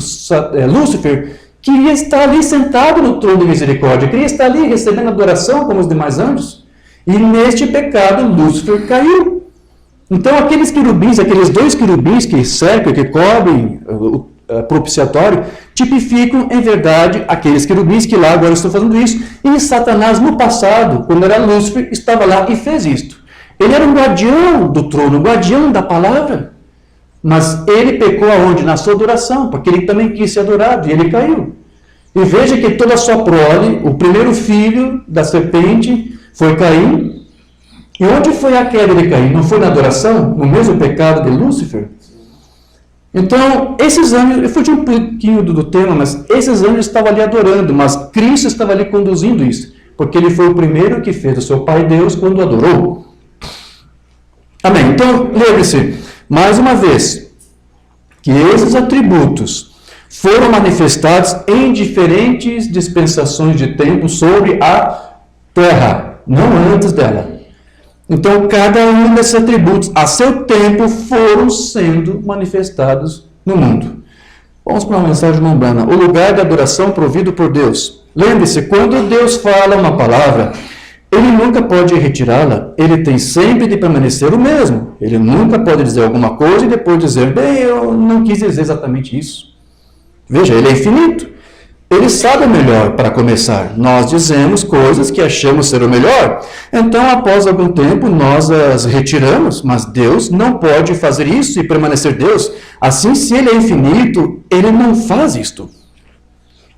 Lúcifer, queria estar ali sentado no trono de misericórdia, queria estar ali recebendo adoração como os demais anjos. E neste pecado, Lúcifer caiu. Então aqueles querubins, aqueles dois querubins que cercam, que cobrem o propiciatório, tipificam em verdade aqueles querubins que lá agora estão fazendo isso. E Satanás no passado, quando era Lúcifer, estava lá e fez isto. Ele era um guardião do trono, um guardião da palavra. Mas ele pecou aonde? Na sua adoração, porque ele também quis ser adorado e ele caiu. E veja que toda a sua prole, o primeiro filho da serpente foi Caim. E onde foi a queda de Caim? Não foi na adoração? No mesmo pecado de Lúcifer? Então, esses anjos, eu fugi um pouquinho do tema, mas esses anjos estavam ali adorando, mas Cristo estava ali conduzindo isso, porque ele foi o primeiro que fez o seu Pai Deus quando o adorou. Amém. Então, lembre-se, mais uma vez, que esses atributos foram manifestados em diferentes dispensações de tempo sobre a terra, não antes dela. Então, cada um desses atributos, a seu tempo, foram sendo manifestados no mundo. Vamos para uma mensagem membrana. O lugar de adoração provido por Deus. Lembre-se, quando Deus fala uma palavra, ele nunca pode retirá-la. Ele tem sempre de permanecer o mesmo. Ele nunca pode dizer alguma coisa e depois dizer, bem, eu não quis dizer exatamente isso. Veja, ele é infinito. Ele sabe o melhor para começar. Nós dizemos coisas que achamos ser o melhor. Então, após algum tempo, nós as retiramos, mas Deus não pode fazer isso e permanecer Deus. Assim, se ele é infinito, ele não faz isto.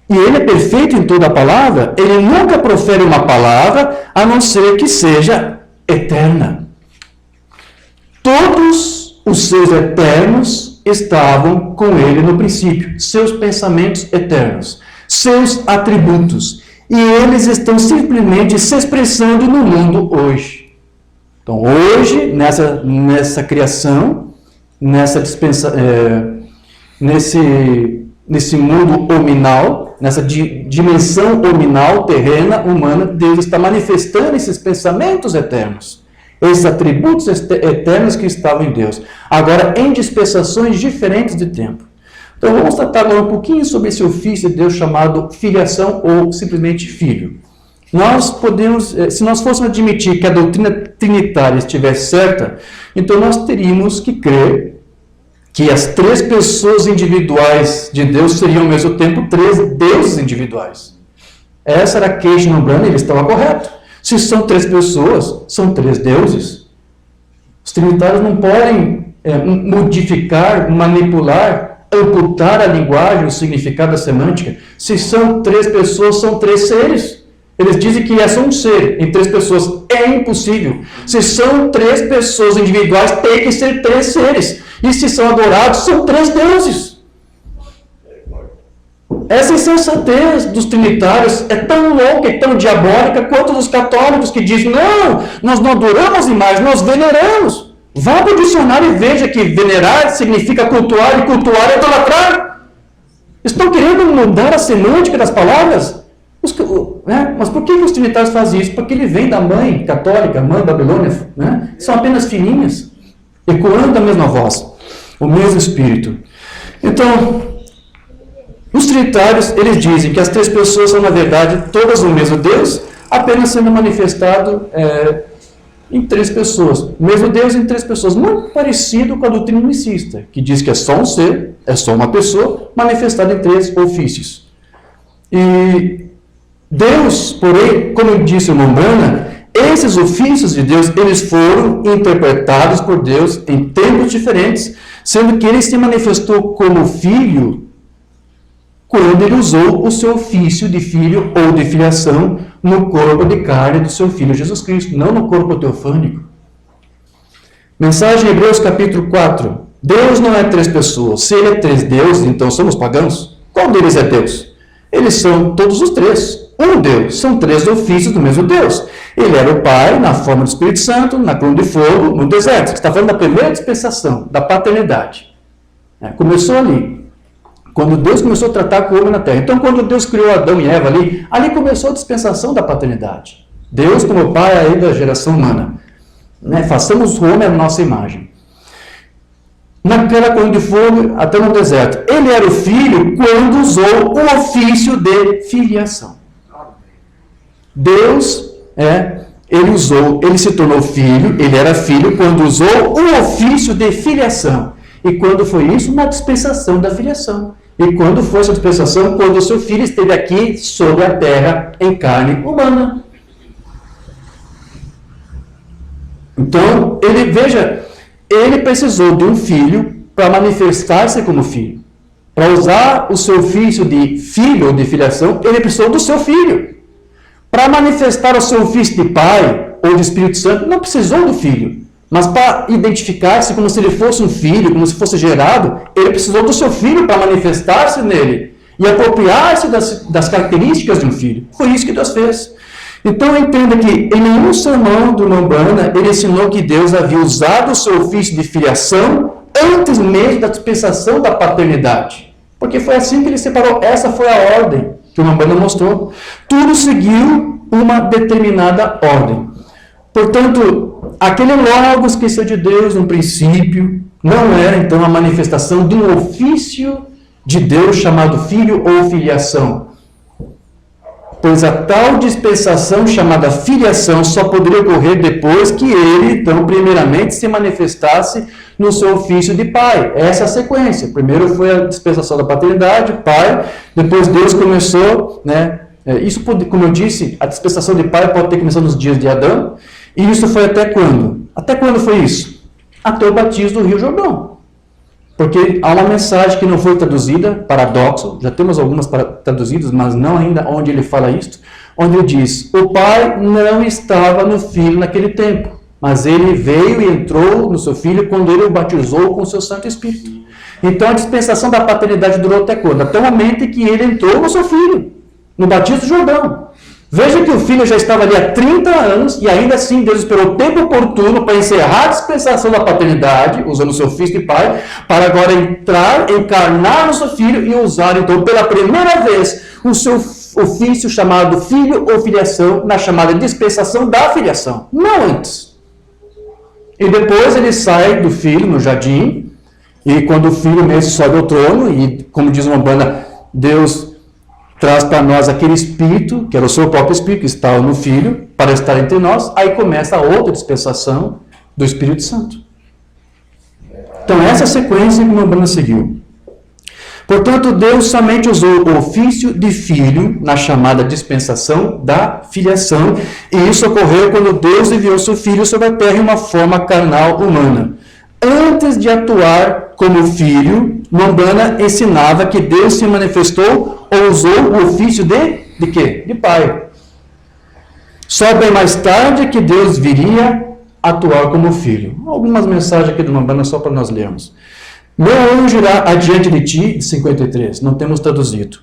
e ele é perfeito em toda a palavra, ele nunca profere uma palavra a não ser que seja eterna. Todos os seus eternos estavam com ele no princípio, seus pensamentos eternos, seus atributos, e eles estão simplesmente se expressando no mundo hoje. Então, hoje, nessa criação, nesse mundo hominal, nessa dimensão hominal, terrena, humana, Deus está manifestando esses pensamentos eternos, esses atributos eternos que estavam em Deus, agora em dispensações diferentes de tempo. Então vamos tratar agora um pouquinho sobre esse ofício de Deus chamado filiação ou simplesmente filho. Nós podemos, se nós fôssemos admitir que a doutrina trinitária estivesse certa, então nós teríamos que crer que as três pessoas individuais de Deus seriam ao mesmo tempo três deuses individuais. Essa era a queixa no Brano, ele estava correto. Se são três pessoas, são três deuses. Os trinitários não podem modificar, manipular, amputar a linguagem, o significado da semântica. Se são três pessoas, são três seres. Eles dizem que é só um ser em três pessoas. É impossível. Se são três pessoas individuais, tem que ser três seres. E se são adorados, são três deuses. Essa insensatez dos trinitários é tão louca e tão diabólica quanto dos católicos que dizem, não, nós não adoramos imagens, nós veneramos. Vá para o dicionário e veja que venerar significa cultuar, e cultuar é idolatrar. Estão querendo mudar a semântica das palavras? Mas por que os trinitários fazem isso? Porque ele vem da mãe católica, mãe babilônia, né? São apenas filhinhas, ecoando a mesma voz, o mesmo espírito. Então, os trinitários, eles dizem que as três pessoas são, na verdade, todas o mesmo Deus, apenas sendo manifestado em três pessoas. O mesmo Deus em três pessoas. Muito parecido com a doutrina unicista, que diz que é só um ser, é só uma pessoa, manifestada em três ofícios. E Deus, porém, como eu disse o Mombrana, esses ofícios de Deus, eles foram interpretados por Deus em tempos diferentes, sendo que ele se manifestou como filho quando ele usou o seu ofício de filho ou de filiação no corpo de carne do seu Filho Jesus Cristo, não no corpo teofânico. Mensagem Hebreus capítulo 4. Deus não é três pessoas. Se ele é três deuses, então somos pagãos? Qual deles é Deus? Eles são todos os três. Um Deus. São três ofícios do mesmo Deus. Ele era o Pai, na forma do Espírito Santo, na coluna de fogo, no deserto. Você está falando da primeira dispensação, da paternidade. Começou ali. Quando Deus começou a tratar com o homem na terra. Então, quando Deus criou Adão e Eva ali começou a dispensação da paternidade. Deus, como Pai aí da geração humana. Façamos o homem à nossa imagem. Naquela coluna de fogo, até no deserto. Ele era o filho quando usou o ofício de filiação. Deus, ele se tornou filho, ele era filho quando usou o ofício de filiação. E quando foi isso? Na dispensação da filiação. E quando foi essa dispensação? Quando o seu filho esteve aqui sobre a terra em carne humana. Então, ele precisou de um filho para manifestar-se como filho. Para usar o seu ofício de filho ou de filiação, ele precisou do seu filho. Para manifestar o seu ofício de pai ou de Espírito Santo, não precisou do filho. Mas para identificar-se como se ele fosse um filho, como se fosse gerado, ele precisou do seu filho para manifestar-se nele e apropriar-se das características de um filho. Foi isso que Deus fez. Então entenda que em nenhum sermão do Mombrana ele ensinou que Deus havia usado o seu ofício de filiação antes mesmo da dispensação da paternidade. Porque foi assim que ele separou. Essa foi a ordem que o Mombrana mostrou. Tudo seguiu uma determinada ordem. Portanto, aquele logos que saiu de Deus no princípio não era então a manifestação de um ofício de Deus chamado filho ou filiação. Pois a tal dispensação chamada filiação só poderia ocorrer depois que ele, então, primeiramente se manifestasse no seu ofício de pai. Essa é a sequência. Primeiro foi a dispensação da paternidade, pai, depois Deus começou, isso, como eu disse, a dispensação de pai pode ter começado nos dias de Adão, e isso foi até quando? Até quando foi isso? Até o batismo do Rio Jordão. Porque há uma mensagem que não foi traduzida, paradoxo, já temos algumas traduzidas, mas não ainda onde ele fala isto, onde ele diz, o Pai não estava no Filho naquele tempo, mas ele veio e entrou no seu Filho quando ele o batizou com o seu Santo Espírito. Então a dispensação da paternidade durou até quando? Até o momento em que ele entrou no seu Filho, no batismo do Jordão. Veja que o Filho já estava ali há 30 anos e ainda assim Deus esperou o tempo oportuno para encerrar a dispensação da paternidade, usando o seu Filho e Pai, para agora entrar, encarnar no seu Filho e usar então pela primeira vez o seu ofício chamado Filho ou Filiação, na chamada dispensação da filiação, não antes. E depois ele sai do Filho no jardim, e quando o Filho mesmo sobe ao trono, e como diz uma banda, Deus traz para nós aquele Espírito, que era o seu próprio Espírito, que estava no Filho, para estar entre nós, aí começa a outra dispensação do Espírito Santo. Então essa é a sequência que uma banda seguiu. Portanto, Deus somente usou o ofício de filho na chamada dispensação da filiação, e isso ocorreu quando Deus enviou seu Filho sobre a terra em uma forma carnal humana. Antes de atuar como filho, Mombana ensinava que Deus se manifestou ou usou o ofício de quê? De pai. Só bem mais tarde que Deus viria atuar como filho. Algumas mensagens aqui do Mombana só para nós lermos. Meu anjo irá adiante de ti, 53, não temos traduzido.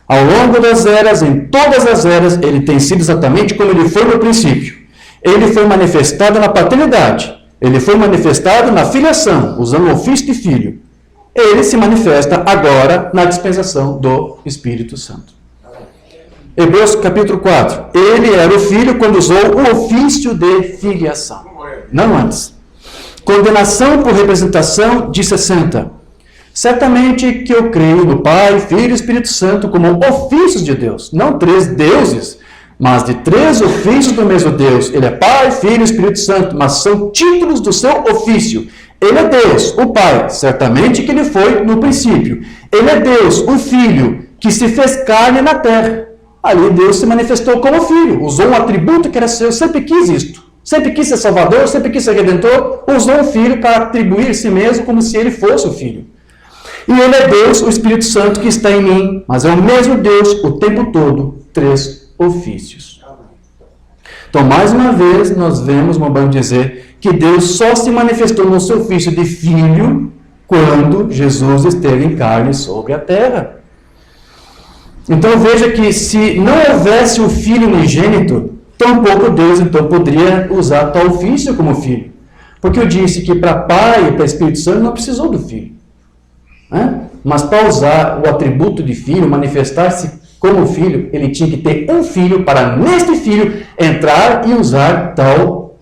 Ao longo das eras, em todas as eras, ele tem sido exatamente como ele foi no princípio. Ele foi manifestado na paternidade. Ele foi manifestado na filiação, usando o ofício de filho. Ele se manifesta agora na dispensação do Espírito Santo. Hebreus capítulo 4. Ele era o filho quando usou o ofício de filiação. Não antes. Condenação por representação de 60. Certamente que eu creio no Pai, Filho e Espírito Santo como ofícios de Deus. Não 3 deuses, mas de 3 ofícios do mesmo Deus. Ele é Pai, Filho e Espírito Santo, mas são títulos do seu ofício. Ele é Deus, o Pai, certamente que ele foi no princípio. Ele é Deus, o Filho, que se fez carne na terra. Ali Deus se manifestou como Filho, usou um atributo que era seu, sempre quis isto. Sempre quis ser Salvador, sempre quis ser Redentor, usou o Filho para atribuir a si mesmo como se ele fosse o Filho. E ele é Deus, o Espírito Santo que está em mim, mas é o mesmo Deus o tempo todo, 3 ofícios. Então, mais uma vez, nós vemos Mombana dizer que Deus só se manifestou no seu ofício de Filho quando Jesus esteve em carne sobre a terra. Então, veja que se não houvesse o Filho unigênito, tampouco Deus, então, poderia usar tal ofício como Filho. Porque eu disse que para Pai e para Espírito Santo não precisou do Filho. Mas para usar o atributo de Filho, manifestar-se como Filho, ele tinha que ter um Filho para, neste Filho, entrar e usar tal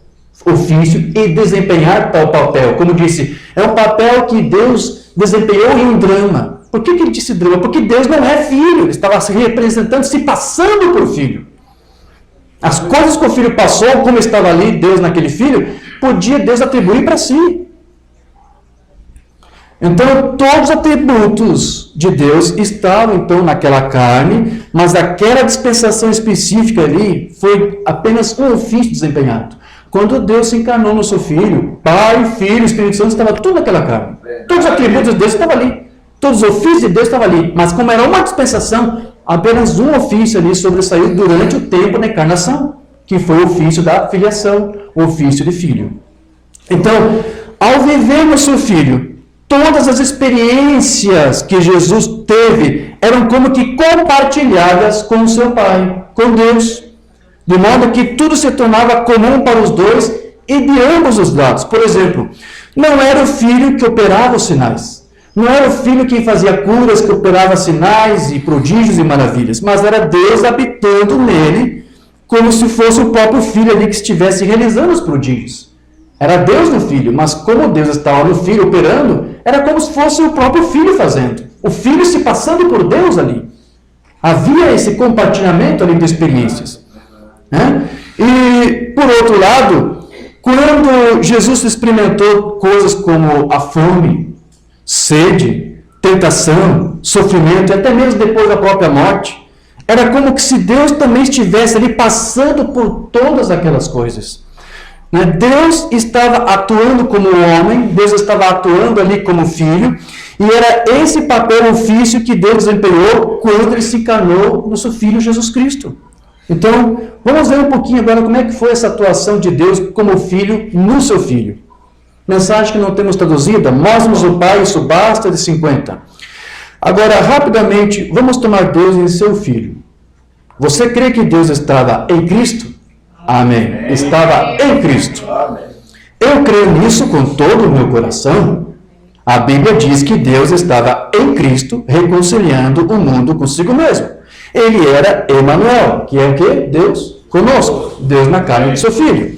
ofício e desempenhar tal papel. Como disse, é um papel que Deus desempenhou em um drama. Por que ele disse drama? Porque Deus não é Filho, ele estava se representando, se passando por Filho. As coisas que o Filho passou, como estava ali Deus naquele Filho, podia Deus atribuir para si. Então, todos os atributos de Deus estavam, então, naquela carne, mas aquela dispensação específica ali foi apenas um ofício desempenhado. Quando Deus se encarnou no seu Filho, Pai, Filho, Espírito Santo, estava tudo naquela carne. Todos os atributos de Deus estavam ali. Todos os ofícios de Deus estavam ali. Mas como era uma dispensação, apenas um ofício ali sobressaiu durante o tempo da encarnação, que foi o ofício da filiação, o ofício de Filho. Então, ao viver no seu Filho, todas as experiências que Jesus teve eram como que compartilhadas com o seu Pai, com Deus. De modo que tudo se tornava comum para os dois e de ambos os lados. Por exemplo, não era o Filho que operava os sinais. Não era o Filho quem fazia curas, que operava sinais e prodígios e maravilhas. Mas era Deus habitando nele, como se fosse o próprio Filho ali que estivesse realizando os prodígios. Era Deus no Filho, mas como Deus estava no Filho operando, era como se fosse o próprio Filho fazendo. O Filho se passando por Deus ali. Havia esse compartilhamento ali de experiências. E, por outro lado, quando Jesus experimentou coisas como a fome, sede, tentação, sofrimento, e até mesmo depois da própria morte, era como que se Deus também estivesse ali passando por todas aquelas coisas. Né? Deus estava atuando como homem, Deus estava atuando ali como filho, e era esse papel ofício que Deus desempenhou quando ele se encarnou no seu Filho Jesus Cristo. Então, vamos ver um pouquinho agora como é que foi essa atuação de Deus como filho no seu Filho. Mensagem que não temos traduzida, mostra-nos o Pai, isso basta, de 50. Agora, rapidamente, vamos tomar Deus em seu Filho. Você crê que Deus estava em Cristo? Amém. Estava em Cristo. Eu creio nisso com todo o meu coração. A Bíblia diz que Deus estava em Cristo reconciliando o mundo consigo mesmo. Ele era Emanuel, que é o quê? Deus conosco. Deus na carne de seu Filho.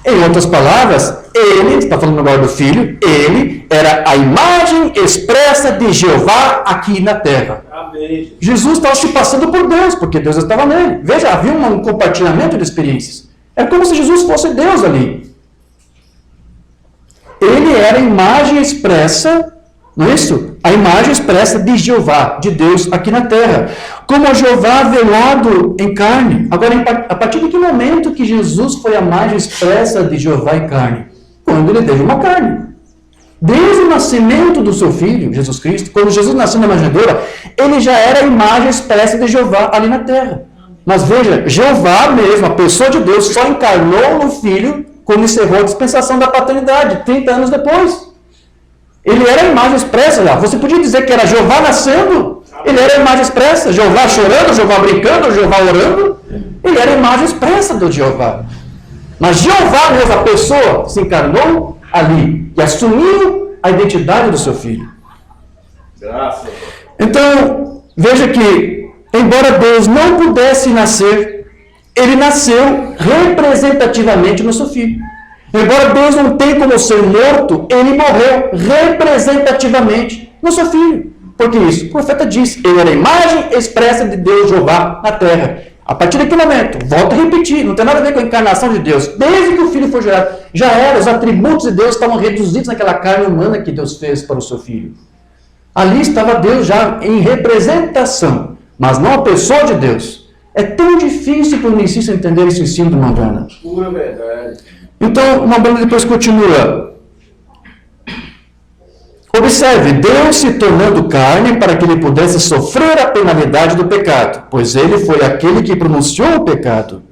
Em outras palavras, ele, está falando agora do Filho, ele era a imagem expressa de Jeová aqui na terra. Amém. Jesus estava se passando por Deus, porque Deus estava nele. Veja, havia um compartilhamento de experiências. É como se Jesus fosse Deus ali. Ele era a imagem expressa, não é isso? A imagem expressa de Jeová, de Deus aqui na terra. Como Jeová velado em carne. Agora, a partir de que momento que Jesus foi a imagem expressa de Jeová em carne? Quando ele teve uma carne. Desde o nascimento do seu Filho, Jesus Cristo, quando Jesus nasceu na manjedoura, ele já era a imagem expressa de Jeová ali na terra. Mas veja, Jeová mesmo, a pessoa de Deus, só encarnou no Filho quando encerrou a dispensação da paternidade, 30 anos depois. Ele era a imagem expressa lá. Você podia dizer que era Jeová nascendo? Ele era a imagem expressa. Jeová chorando, Jeová brincando, Jeová orando. Ele era a imagem expressa do Jeová. Mas Jeová mesmo, a pessoa, se encarnou ali e assumiu a identidade do seu Filho. Graças. Então, veja que, embora Deus não pudesse nascer, ele nasceu representativamente no seu Filho. Embora Deus não tenha como ser morto, ele morreu representativamente no seu Filho. Por que isso? O profeta disse, ele era a imagem expressa de Deus, Jeová, na terra. A partir daquele momento, volto a repetir, não tem nada a ver com a encarnação de Deus. Desde que o Filho foi gerado, já era, os atributos de Deus estavam reduzidos naquela carne humana que Deus fez para o seu Filho. Ali estava Deus já em representação, mas não a pessoa de Deus. É tão difícil para o unicista entender esse ensino do Mambrana. Pura verdade. Então, o Mambrana depois continua. Observe, Deus se tornando carne para que ele pudesse sofrer a penalidade do pecado, pois ele foi aquele que pronunciou o pecado.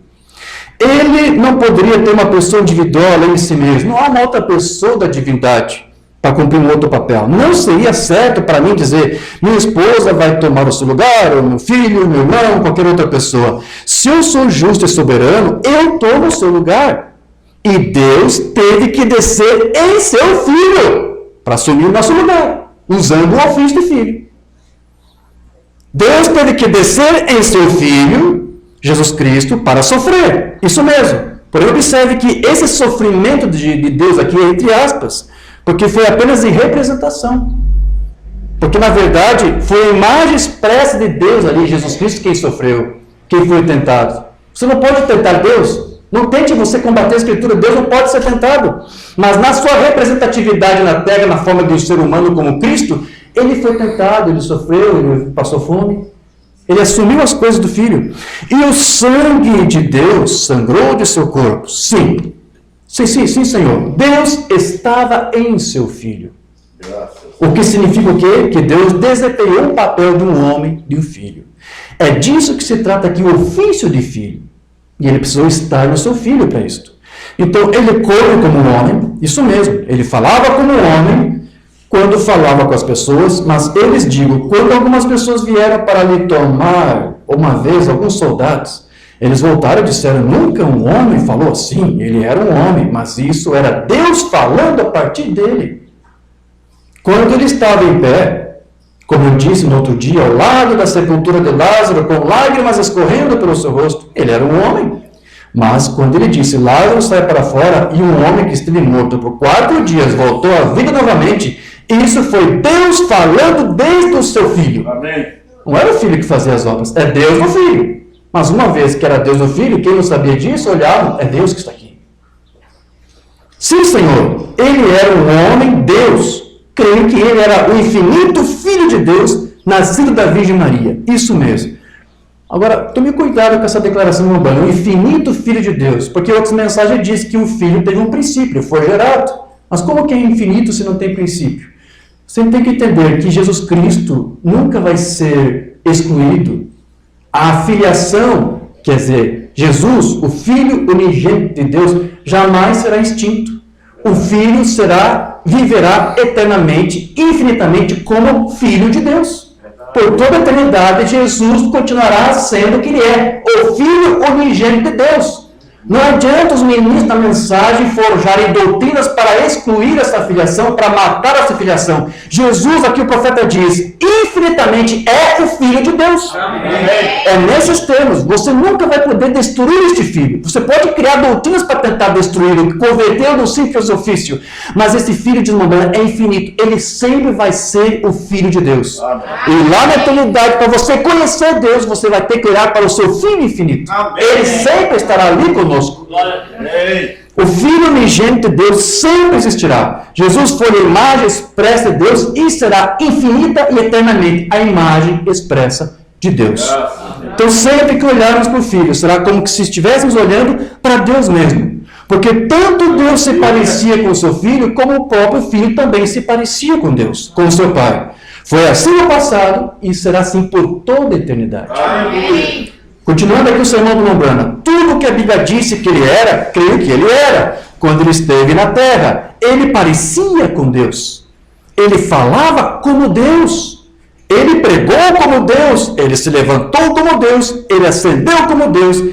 Ele não poderia ter uma pessoa individual além de si mesmo. Não há uma outra pessoa da divindade para cumprir um outro papel. Não seria certo para mim dizer, minha esposa vai tomar o seu lugar, ou meu filho, meu irmão, qualquer outra pessoa. Se eu sou justo e soberano, eu tomo o seu lugar. E Deus teve que descer em seu Filho para assumir o nosso lugar, usando o ofício de Filho. Deus teve que descer em seu Filho, Jesus Cristo, para sofrer. Isso mesmo. Porém, observe que esse sofrimento de Deus aqui é entre aspas, porque foi apenas em representação. Porque, na verdade, foi a imagem expressa de Deus ali, Jesus Cristo, quem sofreu, quem foi tentado. Você não pode tentar Deus. Não tente você combater a Escritura. Deus não pode ser tentado. Mas na sua representatividade na terra, na forma de um ser humano como Cristo, ele foi tentado, ele sofreu, ele passou fome. Ele assumiu as coisas do Filho. E o sangue de Deus sangrou de seu corpo. Sim. Sim, Senhor. Deus estava em seu Filho. Graças. O que significa o quê? Que Deus desempenhou o papel de um homem, de um filho. É disso que se trata aqui, o ofício de filho. E ele precisou estar no seu Filho para isto. Então, ele come como um homem, isso mesmo. Ele falava como um homem quando falava com as pessoas, mas eu lhes digo, quando algumas pessoas vieram para lhe tomar, uma vez, alguns soldados, eles voltaram e disseram, nunca um homem falou assim. Ele era um homem, mas isso era Deus falando a partir dele. Quando ele estava em pé, como eu disse no outro dia, ao lado da sepultura de Lázaro, com lágrimas escorrendo pelo seu rosto, ele era um homem. Mas quando ele disse, Lázaro sai para fora, e um homem que esteve morto por 4 dias voltou à vida novamente, isso foi Deus falando desde o seu Filho. Amém. Não era o Filho que fazia as obras, é Deus no Filho. Mas uma vez que era Deus no Filho, quem não sabia disso, olhava, é Deus que está aqui. Sim, Senhor, ele era um homem, Deus. Creio que ele era o infinito Filho de Deus, nascido da Virgem Maria. Isso mesmo. Agora, tome cuidado com essa declaração urbana, o infinito Filho de Deus, porque outras mensagens dizem que o Filho teve um princípio, foi gerado. Mas como que é infinito se não tem princípio? Você tem que entender que Jesus Cristo nunca vai ser excluído. A filiação, quer dizer, Jesus, o Filho unigênito de Deus, jamais será extinto. O Filho viverá eternamente, infinitamente, como Filho de Deus. Por toda a eternidade, Jesus continuará sendo o que Ele é, o Filho unigênito de Deus. Não adianta os ministros da mensagem forjarem doutrinas para excluir essa filiação, para matar essa filiação. Jesus, aqui o profeta diz, infinitamente é o Filho de Deus. Amém. É nesses termos. Você nunca vai poder destruir este Filho. Você pode criar doutrinas para tentar destruí-lo, convertê-lo no simples ofício. Mas esse Filho de Mamã é infinito. Ele sempre vai ser o Filho de Deus. Amém. E lá na eternidade, para você conhecer Deus, você vai ter que olhar para o seu Filho infinito. Amém. Ele sempre estará ali conosco. O Filho unigênito de Deus sempre existirá. Jesus foi a imagem expressa de Deus e será infinita e eternamente a imagem expressa de Deus. Então, sempre que olharmos para o Filho, será como se estivéssemos olhando para Deus mesmo. Porque tanto Deus se parecia com o seu Filho, como o próprio Filho também se parecia com Deus, com o seu Pai. Foi assim no passado e será assim por toda a eternidade. Amém. Continuando aqui o sermão do Lombrana, tudo que a Bíblia disse que ele era, creio que ele era, quando ele esteve na terra. Ele parecia com Deus. Ele falava como Deus. Ele pregou como Deus. Ele se levantou como Deus. Ele ascendeu como Deus.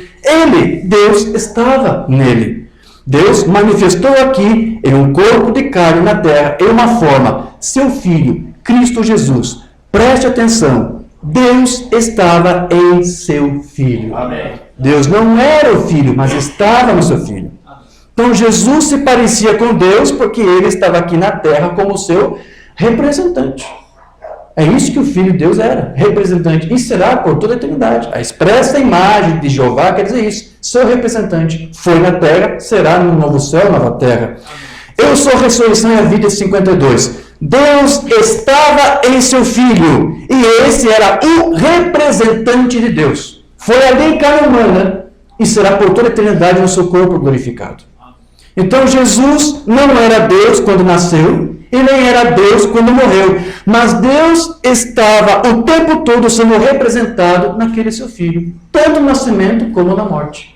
Deus estava nele. Deus manifestou aqui em um corpo de carne na terra, em uma forma, seu Filho, Cristo Jesus. Preste atenção. Deus estava em seu Filho. Amém. Deus não era o Filho, mas estava no seu Filho. Então Jesus se parecia com Deus porque ele estava aqui na terra como seu representante. É isso que o Filho de Deus era, representante. E será por toda a eternidade. A expressa imagem de Jeová quer dizer isso. Seu representante foi na terra, será no novo céu, nova terra. Eu sou a ressurreição e a vida, 52. Deus estava em seu Filho, e esse era o representante de Deus. Foi ali em carne humana, e será por toda a eternidade no seu corpo glorificado. Então Jesus não era Deus quando nasceu, e nem era Deus quando morreu, mas Deus estava o tempo todo sendo representado naquele seu Filho, tanto no nascimento como na morte.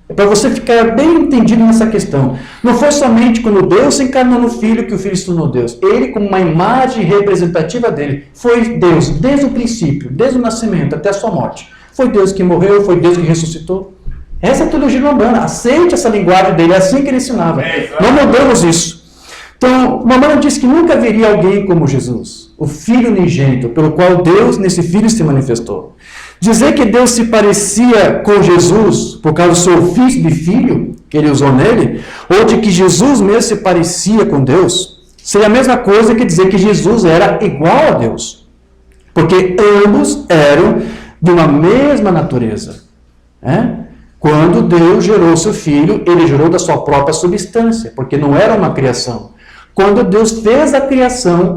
É para você ficar bem entendido nessa questão. Não foi somente quando Deus se encarnou no Filho que o Filho se tornou Deus. Ele, como uma imagem representativa dele, foi Deus desde o princípio, desde o nascimento até a sua morte. Foi Deus que morreu, foi Deus que ressuscitou. Essa é a teologia romana. Aceite essa linguagem dele, é assim que ele ensinava. Não mudamos isso. Então, Mamãe disse que nunca haveria alguém como Jesus, o Filho unigênito, pelo qual Deus nesse Filho se manifestou. Dizer que Deus se parecia com Jesus por causa do seu ofício de filho, que ele usou nele, ou de que Jesus mesmo se parecia com Deus, seria a mesma coisa que dizer que Jesus era igual a Deus. Porque ambos eram de uma mesma natureza. Quando Deus gerou seu Filho, ele gerou da sua própria substância, porque não era uma criação. Quando Deus fez a criação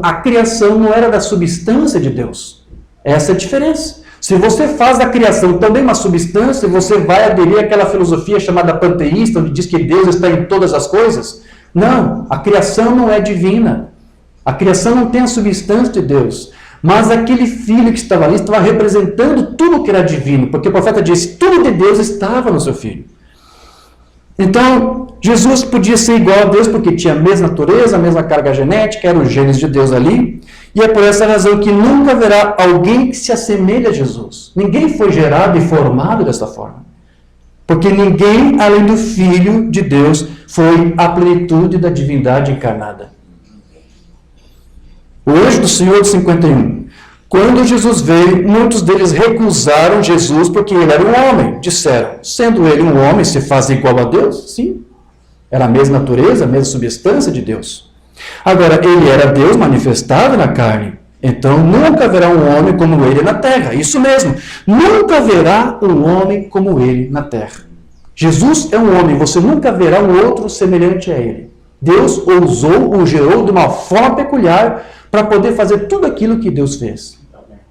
não era da substância de Deus. Essa é a diferença. Se você faz da criação também uma substância, você vai aderir àquela filosofia chamada panteísta, onde diz que Deus está em todas as coisas. Não, a criação não é divina. A criação não tem a substância de Deus. Mas aquele Filho que estava ali estava representando tudo que era divino, porque o profeta disse, tudo de Deus estava no seu Filho. Então, Jesus podia ser igual a Deus porque tinha a mesma natureza, a mesma carga genética, era o genes de Deus ali. E é por essa razão que nunca haverá alguém que se assemelhe a Jesus. Ninguém foi gerado e formado dessa forma. Porque ninguém, além do Filho de Deus, foi a plenitude da divindade encarnada. O anjo do Senhor de 51. Quando Jesus veio, muitos deles recusaram Jesus porque ele era um homem. Disseram, sendo ele um homem, se faz igual a Deus? Sim. Era a mesma natureza, a mesma substância de Deus. Agora, ele era Deus manifestado na carne. Então, nunca haverá um homem como ele na terra. Isso mesmo. Nunca haverá um homem como ele na terra. Jesus é um homem. Você nunca verá um outro semelhante a ele. Deus o gerou de uma forma peculiar para poder fazer tudo aquilo que Deus fez.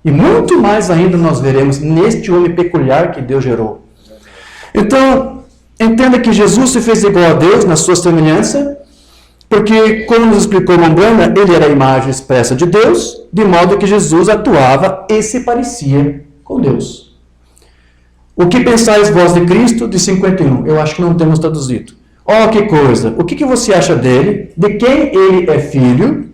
E muito mais ainda nós veremos neste homem peculiar que Deus gerou. Então, entenda que Jesus se fez igual a Deus na sua semelhança, porque, como nos explicou Mombrana, ele era a imagem expressa de Deus, de modo que Jesus atuava e se parecia com Deus. O que pensais vós de Cristo, de 51? Eu acho que não temos traduzido. Oh, que coisa! O que você acha dele? De quem ele é filho?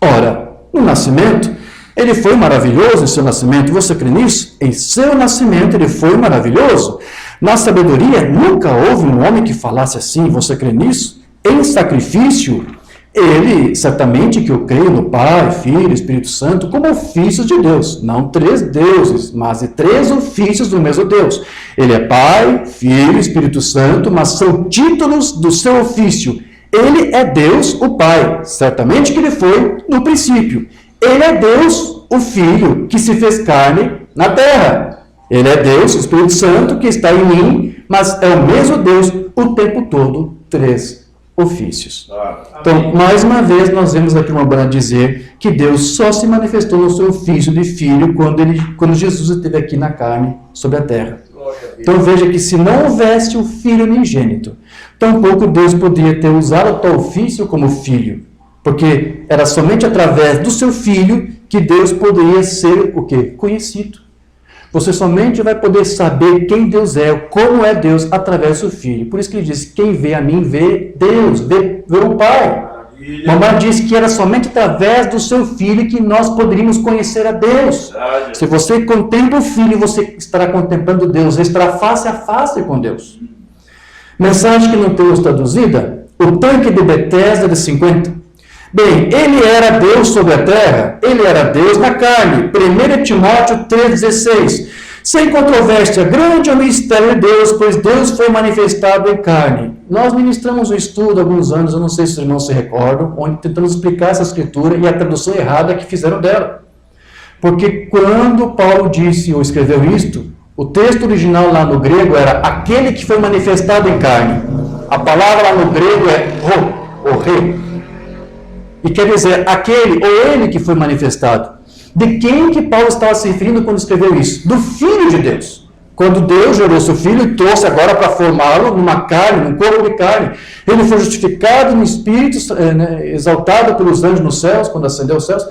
Ora, no nascimento, ele foi maravilhoso em seu nascimento. Você crê nisso? Em seu nascimento ele foi maravilhoso. Na sabedoria, nunca houve um homem que falasse assim. Você crê nisso? Em sacrifício, ele, certamente que eu creio no Pai, Filho, Espírito Santo, como ofícios de Deus. Não 3 deuses, mas 3 ofícios do mesmo Deus. Ele é Pai, Filho, Espírito Santo, mas são títulos do seu ofício. Ele é Deus, o Pai. Certamente que ele foi no princípio. Ele é Deus, o Filho, que se fez carne na terra. Ele é Deus, o Espírito Santo, que está em mim, mas é o mesmo Deus o tempo todo, 3 ofícios. Então, mais uma vez, nós vemos aqui Mombrana dizer que Deus só se manifestou no seu ofício de Filho quando Jesus esteve aqui na carne sobre a terra. Então veja que se não houvesse o Filho unigênito, tampouco Deus poderia ter usado o tal ofício como Filho, porque era somente através do seu Filho que Deus poderia ser o quê? Conhecido. Você somente vai poder saber quem Deus é, como é Deus, através do Filho. Por isso que ele diz, quem vê a mim, vê Deus, vê o Pai. Mamãe diz que era somente através do seu Filho que nós poderíamos conhecer a Deus. Se você contempla o Filho, você estará contemplando Deus, você estará face a face com Deus. Mensagem que não temos traduzida, o tanque de Betesda de 50. Bem, ele era Deus sobre a terra, ele era Deus na carne. 1 Timóteo 3,16. Sem controvérsia, grande é o mistério de Deus, pois Deus foi manifestado em carne. Nós ministramos um estudo há alguns anos, eu não sei se os irmãos se recordam, onde tentamos explicar essa escritura e a tradução errada que fizeram dela. Porque quando Paulo disse ou escreveu isto, o texto original lá no grego era aquele que foi manifestado em carne. A palavra lá no grego é o re. E quer dizer, aquele ou ele que foi manifestado. De quem que Paulo estava se referindo quando escreveu isso? Do Filho de Deus. Quando Deus gerou seu Filho e trouxe agora para formá-lo numa carne, num corpo de carne. Ele foi justificado no Espírito, exaltado pelos anjos nos céus, quando ascendeu aos céus.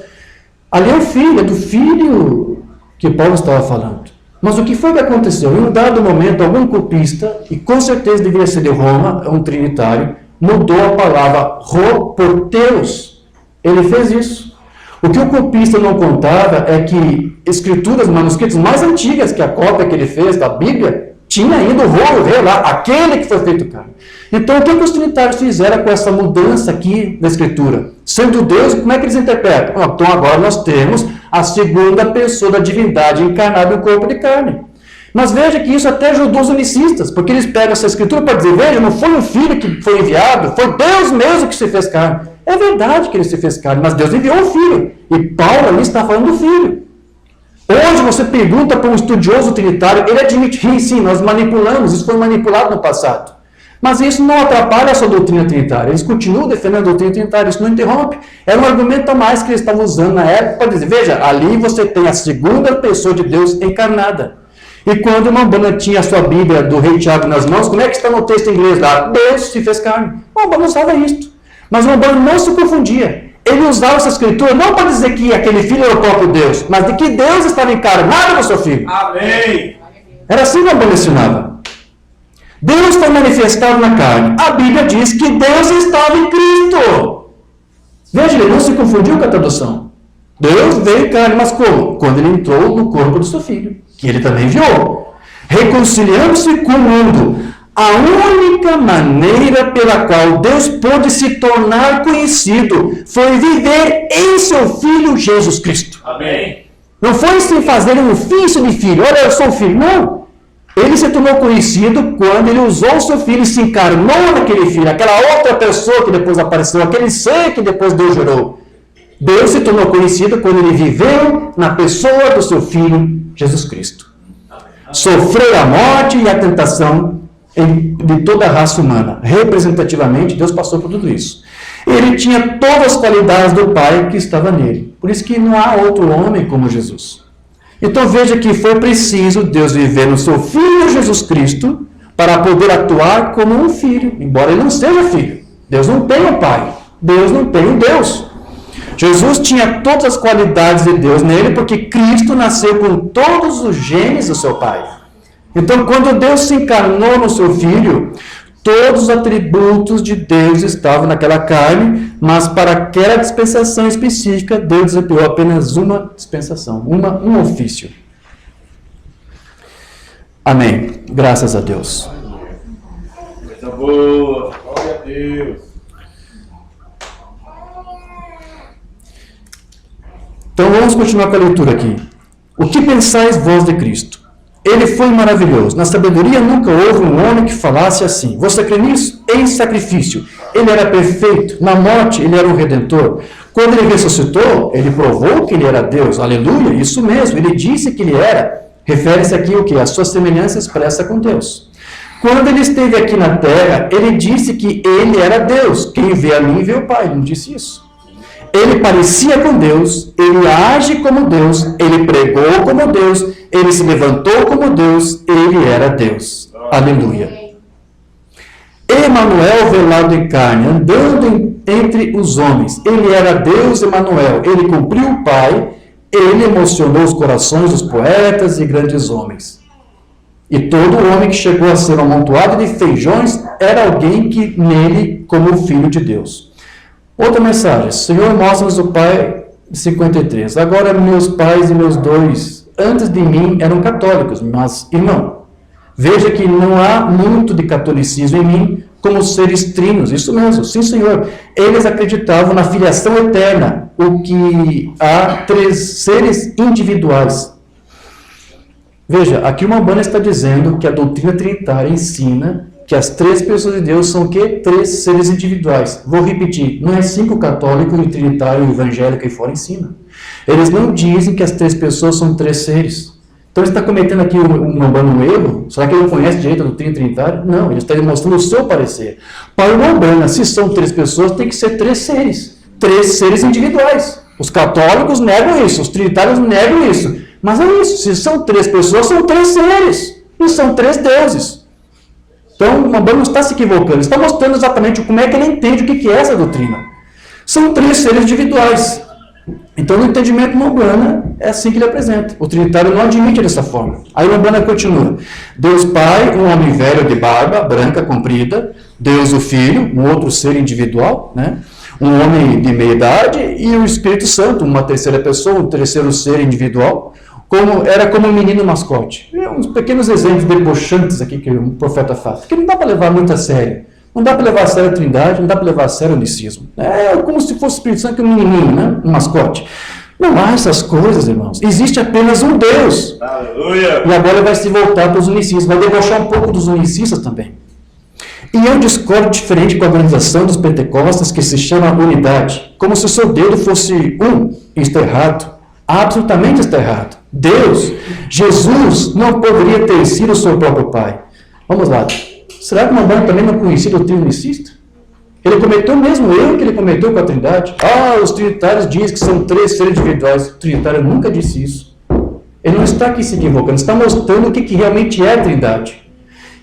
Ali é o Filho, é do Filho que Paulo estava falando. Mas o que foi que aconteceu? Em um dado momento, algum copista, e com certeza deveria ser de Roma, um trinitário, mudou a palavra ro por Deus. Ele fez isso. O que o copista não contava é que escrituras, manuscritos mais antigas que a cópia que ele fez da Bíblia, tinha ainda o rei lá, aquele que foi feito carne. Então, o que os trinitários fizeram com essa mudança aqui na escritura? Sendo Deus, como é que eles interpretam? Então, agora nós temos a segunda pessoa da divindade encarnada no corpo de carne. Mas veja que isso até ajudou os unicistas, porque eles pegam essa escritura para dizer, veja, não foi um filho que foi enviado, foi Deus mesmo que se fez carne. É verdade que ele se fez carne, mas Deus enviou o Filho. E Paulo ali está falando do Filho. Hoje você pergunta para um estudioso trinitário, ele admite, sim, nós manipulamos, isso foi manipulado no passado. Mas isso não atrapalha a sua doutrina trinitária. Eles continuam defendendo a doutrina trinitária, isso não interrompe. Era um argumento a mais que eles estavam usando na época para dizer, veja, ali você tem a segunda pessoa de Deus encarnada. E quando Mombrana tinha a sua Bíblia do rei Tiago nas mãos, como é que está no texto em inglês lá? Deus se fez carne. Mombrana usava isto. Mas Mombrana não se confundia. Ele usava essa escritura não para dizer que aquele filho era o próprio Deus, mas de que Deus estava encarnado no seu filho. Amém. Era assim que Mombrana ensinava. Deus foi manifestado na carne. A Bíblia diz que Deus estava em Cristo. Veja, ele não se confundiu com a tradução. Deus veio em carne, mas como? Quando ele entrou no corpo do seu filho, que ele também enviou. Reconciliando-se com o mundo. A única maneira pela qual Deus pôde se tornar conhecido foi viver em seu Filho Jesus Cristo. Amém. Não foi sem fazer um ofício de filho. Olha, eu sou filho. Não. Ele se tornou conhecido quando ele usou o seu filho e se encarnou naquele filho, aquela outra pessoa que depois apareceu, aquele ser que depois Deus gerou. Deus se tornou conhecido quando ele viveu na pessoa do seu Filho Jesus Cristo. Sofreu a morte e a tentação de toda a raça humana. Representativamente, Deus passou por tudo isso. Ele tinha todas as qualidades do Pai que estava nele. Por isso que não há outro homem como Jesus. Então veja que foi preciso Deus viver no seu Filho Jesus Cristo para poder atuar como um filho, embora ele não seja filho. Deus não tem um pai, Deus não tem um Deus. Jesus tinha todas as qualidades de Deus nele, porque Cristo nasceu com todos os genes do seu pai. Então, quando Deus se encarnou no seu Filho, todos os atributos de Deus estavam naquela carne, mas para aquela dispensação específica, Deus desempenhou apenas uma dispensação, um ofício. Amém. Graças a Deus. Coisa boa. Glória a Deus. Então vamos continuar com a leitura aqui. O que pensais vós de Cristo? Ele foi maravilhoso. Na sabedoria nunca houve um homem que falasse assim. Você crê nisso? Em sacrifício. Ele era perfeito. Na morte, ele era um redentor. Quando ele ressuscitou, ele provou que ele era Deus. Aleluia, isso mesmo. Ele disse que ele era. Refere-se aqui o que? A sua semelhança expressa com Deus. Quando ele esteve aqui na terra, ele disse que ele era Deus. Quem vê a mim, vê o Pai. Ele não disse isso. Ele parecia com Deus, ele age como Deus, ele pregou como Deus, ele se levantou como Deus, ele era Deus. Aleluia. Emanuel velado em carne, andando entre os homens. Ele era Deus Emanuel, ele cumpriu o Pai, ele emocionou os corações dos poetas e grandes homens. E todo homem que chegou a ser um amontoado de feijões era alguém que nele como o Filho de Deus. Outra mensagem. Senhor, mostra-nos o Pai, 53. Agora meus pais e meus dois, antes de mim, eram católicos, mas, irmão, veja que não há muito de catolicismo em mim como seres trinos. Isso mesmo, sim, Senhor. Eles acreditavam na filiação eterna, o que há 3 seres individuais. Veja, aqui o Umbanda está dizendo que a doutrina trinitária ensina que as 3 pessoas de Deus são o quê? 3 seres individuais. Vou repetir, não é 5 católicos, o trinitário, o evangélico e fora ensina. Eles não dizem que as 3 pessoas são 3 seres. Então ele está cometendo aqui um erro? Será que ele não conhece direito a doutrina trinitária? Não, ele está demonstrando o seu parecer. Para o Umbanda, se são 3 pessoas, tem que ser 3 seres. 3 seres individuais. Os católicos negam isso, os trinitários negam isso. Mas é isso, se são 3 pessoas, são 3 seres. E são 3 deuses. Então, o Umbanda não está se equivocando, ele está mostrando exatamente como é que ele entende o que é essa doutrina. São 3 seres individuais. Então, no entendimento Umbanda, é assim que ele apresenta. O trinitário não admite dessa forma. Aí o Umbanda continua. Deus Pai, um homem velho de barba, branca, comprida. Deus o Filho, um outro ser individual, né? Um homem de meia idade. E o Espírito Santo, uma terceira pessoa, um terceiro ser individual. Era como um menino mascote. Uns pequenos exemplos debochantes aqui que o profeta faz. Porque não dá para levar muito a sério. Não dá para levar a sério a Trindade, não dá para levar a sério o unicismo. É como se fosse o Espírito Santo um menininho, né? Um mascote. Não há essas coisas, irmãos. Existe apenas um Deus. Aleluia. E agora vai se voltar para os unicistas. Vai debochar um pouco dos unicistas também. E eu discordo diferente com a organização dos pentecostes que se chama unidade. Como se o seu dedo fosse um. Isso está errado. Absolutamente está errado. Deus, Jesus, não poderia ter sido o seu próprio Pai. Vamos lá. Será que o Umbanda também não conhecia o doutrina unicista? Ele cometeu o mesmo erro que ele cometeu com a Trindade. Os trinitários dizem que são 3 seres individuais. O trinitário nunca disse isso. Ele não está aqui se equivocando, está mostrando o que realmente é a Trindade.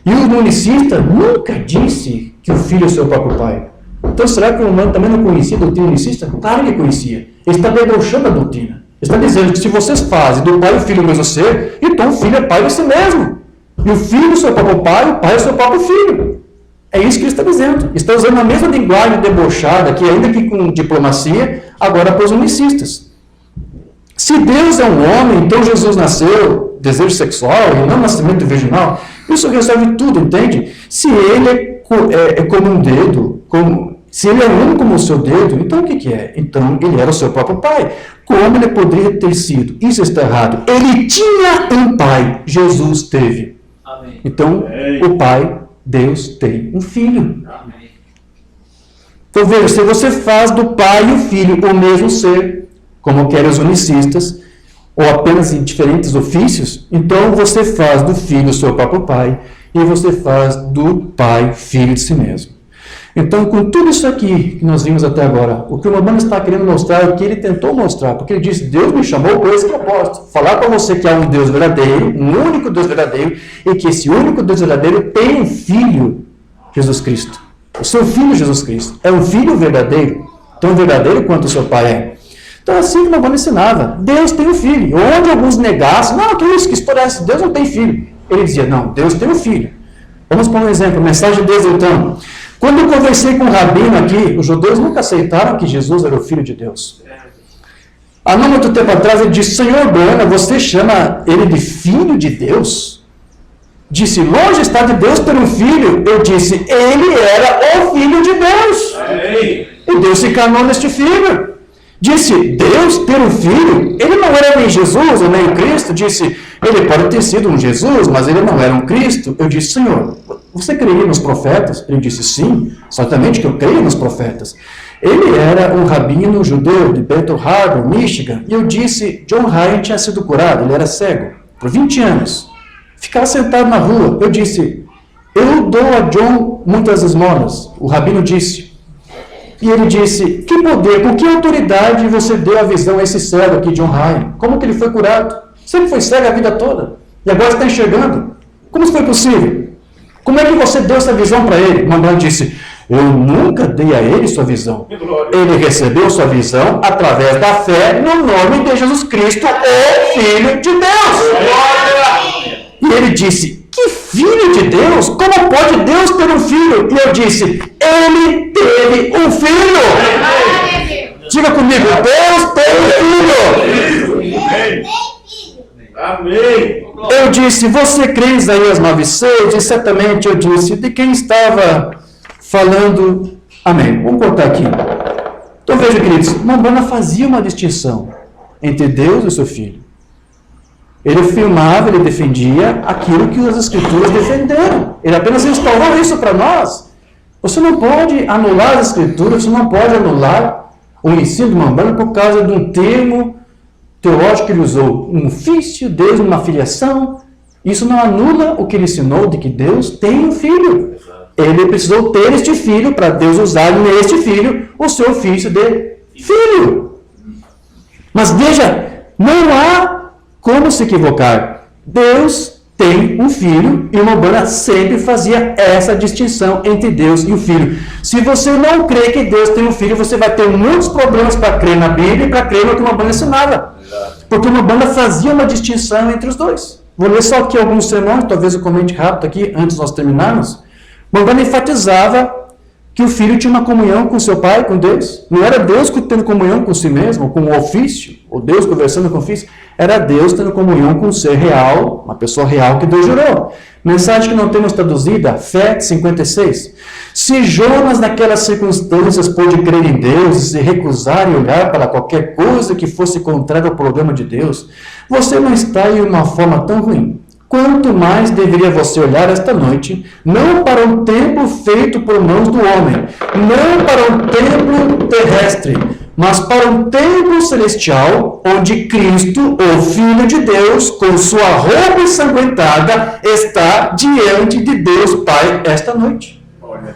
E o unicista nunca disse que o Filho é o seu próprio Pai. Então será que o Umbanda também não conhecia a doutrina unicista? Claro que conhecia. Ele está debochando a doutrina. Ele está dizendo que se vocês fazem do Pai e o Filho o mesmo ser, então o Filho é Pai de si mesmo. E o Filho é o seu próprio Pai, o Pai é o seu próprio Filho. É isso que ele está dizendo. Está usando a mesma linguagem debochada, que ainda que com diplomacia, agora para os unicistas. Se Deus é um homem, então Jesus nasceu, desejo sexual, e não nascimento virginal, isso resolve tudo, entende? Se ele é como um dedo, se ele é um como o seu dedo, então o que é? Então ele era o seu próprio Pai. Como ele poderia ter sido? Isso está errado. Ele tinha um Pai, Jesus teve. Amém. Então, o Pai, Deus, tem um Filho. Amém. Então veja, se você faz do Pai e o Filho o mesmo ser, como querem os unicistas, ou apenas em diferentes ofícios, então você faz do Filho o seu próprio Pai, e você faz do Pai Filho de si mesmo. Então, com tudo isso aqui que nós vimos até agora, o que o Urbano está querendo mostrar, o que ele tentou mostrar, porque ele disse, Deus me chamou por esse propósito, falar para você que há um Deus verdadeiro, um único Deus verdadeiro, e que esse único Deus verdadeiro tem um Filho, Jesus Cristo. O seu Filho, Jesus Cristo, é um Filho verdadeiro, tão verdadeiro quanto o seu Pai é. Então, assim que o Urbano ensinava, Deus tem um Filho. Onde alguns negassem, não, que isso, que história é essa? Deus não tem Filho. Ele dizia, não, Deus tem um Filho. Vamos para um exemplo, a mensagem de Deus, então. Quando eu conversei com um rabino aqui, os judeus nunca aceitaram que Jesus era o Filho de Deus. Há não muito tempo atrás, ele disse, Senhor Bona, você chama ele de Filho de Deus? Disse, longe está de Deus ter um filho. Eu disse, ele era o Filho de Deus. E Deus se encarnou neste Filho. Disse, Deus ter um filho? Ele não era nem Jesus ou nem o Cristo. Disse, ele pode ter sido um Jesus, mas ele não era um Cristo. Eu disse, Senhor, você creia nos profetas? Ele disse, sim, certamente que eu creio nos profetas. Ele era um rabino judeu de Bethel Harbor, Michigan. E eu disse, John Ryan tinha sido curado, ele era cego, por 20 anos. Ficava sentado na rua. Eu disse, eu dou a John muitas esmolas. O rabino disse. E ele disse, que poder, com que autoridade você deu a visão a esse cego aqui, John Ryan? Como que ele foi curado? Sempre foi cego a vida toda. E agora está enxergando. Como isso foi possível? Como é que você deu essa visão para ele? O mandante disse, eu nunca dei a ele sua visão. Ele recebeu sua visão através da fé no nome de Jesus Cristo, o Filho de Deus. E ele disse, que Filho de Deus? Como pode Deus ter um filho? E eu disse, ele teve um filho. Diga comigo, Deus tem um filho. Amém. Eu disse, você crê em Isaías 9,6? E certamente eu disse, de quem estava falando? Amém. Vamos cortar aqui. Então veja, queridos, Umbanda fazia uma distinção entre Deus e o seu filho. Ele afirmava, ele defendia aquilo que as Escrituras defenderam. Ele apenas instaurou isso para nós. Você não pode anular as Escrituras, você não pode anular o ensino de Umbanda por causa de um termo teológico que ele usou. Um ofício, Deus, uma filiação. Isso não anula o que ele ensinou de que Deus tem um filho. Ele precisou ter este filho para Deus usar neste filho o seu ofício de filho. Mas veja, não há como se equivocar. Deus tem um filho e o Umbanda sempre fazia essa distinção entre Deus e o filho. Se você não crê que Deus tem um filho, você vai ter muitos problemas para crer na Bíblia e para crer no que o Umbanda ensinava. Porque o Umbanda fazia uma distinção entre os dois. Vou ler só aqui alguns sermões, talvez eu comente rápido aqui, antes de nós terminarmos. O Umbanda enfatizava que o filho tinha uma comunhão com seu pai, com Deus. Não era Deus tendo comunhão com si mesmo, com o ofício, ou Deus conversando com o ofício. Era Deus tendo comunhão com um ser real, uma pessoa real que Deus jurou. Mensagem que não temos traduzida, fé 56. Se Jonas, naquelas circunstâncias, pôde crer em Deus e se recusar e olhar para qualquer coisa que fosse contrária ao programa de Deus, você não está em uma forma tão ruim. Quanto mais deveria você olhar esta noite, não para um templo feito por mãos do homem, não para um templo terrestre, mas para um templo celestial, onde Cristo, o Filho de Deus, com sua roupa ensanguentada, está diante de Deus Pai esta noite.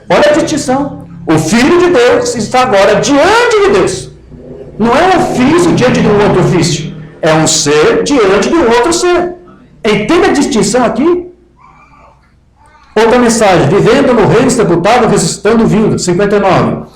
Olha a distinção. O Filho de Deus está agora diante de Deus. Não é um ofício diante de um outro ofício. É um ser diante de um outro ser. Entende a distinção aqui? Outra mensagem. Vivendo no reino sepultado, ressuscitando, vindo. 59.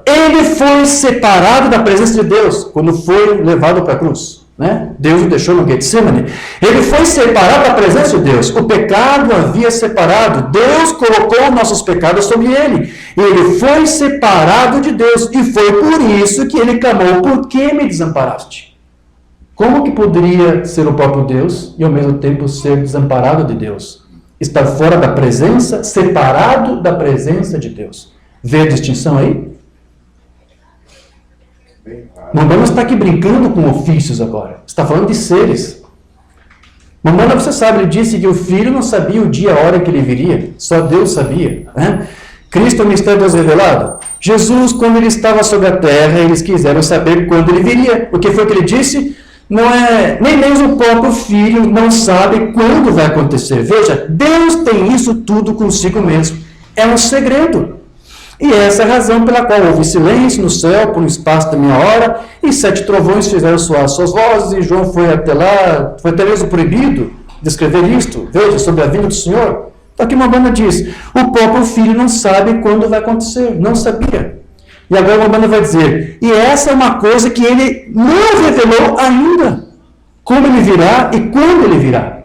Ele foi separado da presença de Deus quando foi levado para a cruz. Né? Deus o deixou no Getsemane. Ele foi separado da presença de Deus. O pecado havia separado. Deus colocou nossos pecados sobre ele. Ele foi separado de Deus. E foi por isso que ele clamou: por que me desamparaste? Como que poderia ser o próprio Deus e ao mesmo tempo ser desamparado de Deus? Estar fora da presença, separado da presença de Deus. Vê a distinção aí? Umbanda está aqui brincando com ofícios agora. Está falando de seres. Umbanda, você sabe, ele disse que o filho não sabia o dia e a hora que ele viria. Só Deus sabia. Né? Cristo é o mistério de Deus revelado. Jesus, quando ele estava sobre a terra, eles quiseram saber quando ele viria. O que foi que ele disse? Não é, nem mesmo o próprio filho não sabe quando vai acontecer. Veja, Deus tem isso tudo consigo mesmo. É um segredo. E essa é a razão pela qual houve silêncio no céu por um espaço de meia hora, e 7 trovões fizeram soar suas vozes, e João foi até lá, foi até mesmo proibido de escrever isto, veja, sobre a vinda do Senhor. Então aqui uma banda diz, o próprio Filho não sabe quando vai acontecer, não sabia. E agora uma banda vai dizer, e essa é uma coisa que ele não revelou ainda, como ele virá e quando ele virá.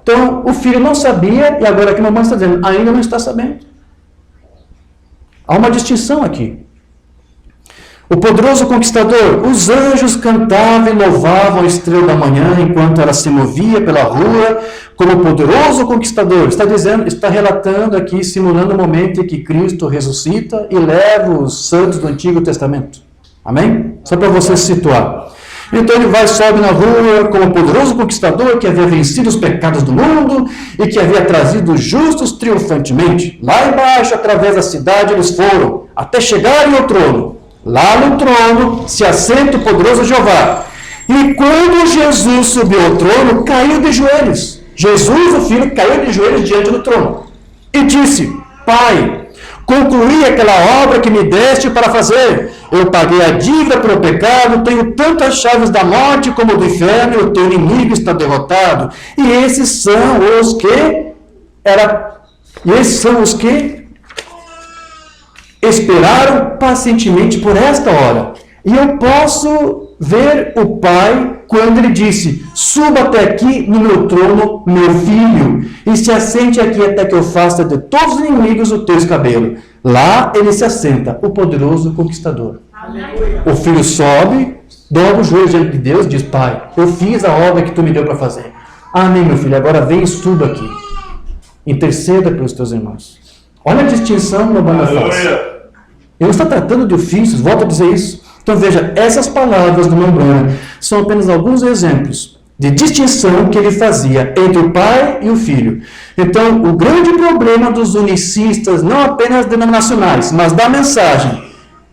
Então o Filho não sabia, e agora aqui uma banda está dizendo, ainda não está sabendo. Há uma distinção aqui. O poderoso conquistador, os anjos cantavam e louvavam a estrela da manhã enquanto ela se movia pela rua como poderoso conquistador. Está dizendo, está relatando aqui, simulando o momento em que Cristo ressuscita e leva os santos do Antigo Testamento. Amém? Só para você se situar. Então ele vai, sobe na rua como poderoso conquistador que havia vencido os pecados do mundo e que havia trazido os justos triunfantemente. Lá embaixo, através da cidade, eles foram até chegarem ao trono. Lá no trono se assenta o poderoso Jeová. E quando Jesus subiu ao trono, caiu de joelhos. Jesus, o Filho, caiu de joelhos diante do trono. E disse, Pai, concluí aquela obra que me deste para fazer. Eu paguei a dívida pelo pecado, tenho tantas chaves da morte como do inferno, e o teu inimigo está derrotado. E esses são os que esperaram pacientemente por esta hora. E eu posso ver o Pai quando ele disse, suba até aqui no meu trono, meu filho, e se assente aqui até que eu faça de todos os inimigos o teu escabelo. Lá ele se assenta, o poderoso conquistador. Amém. O filho sobe, dobra os joelhos diante de Deus e diz, Pai, eu fiz a obra que tu me deu para fazer. Amém, meu filho, agora vem e suba aqui. Interceda pelos teus irmãos. Olha a distinção que o Banda faz. Ele não está tratando de ofícios, volto a dizer isso. Então veja, essas palavras do Membrana são apenas alguns exemplos de distinção que ele fazia entre o Pai e o Filho. Então, o grande problema dos unicistas, não apenas denominacionais, mas da mensagem,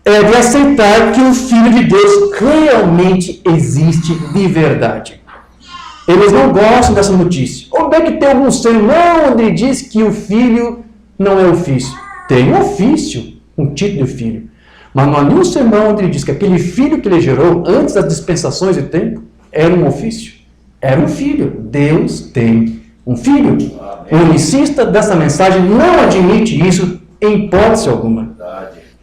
é de aceitar que o Filho de Deus realmente existe de verdade. Eles não gostam dessa notícia. Ou bem que tem algum sermão onde ele diz que o Filho não é ofício. Tem um ofício, um título de filho. Mas não há nenhum sermão onde ele diz que aquele filho que ele gerou antes das dispensações de tempo era um ofício. Era um filho. Deus tem um filho. O unicista dessa mensagem não admite isso em hipótese alguma.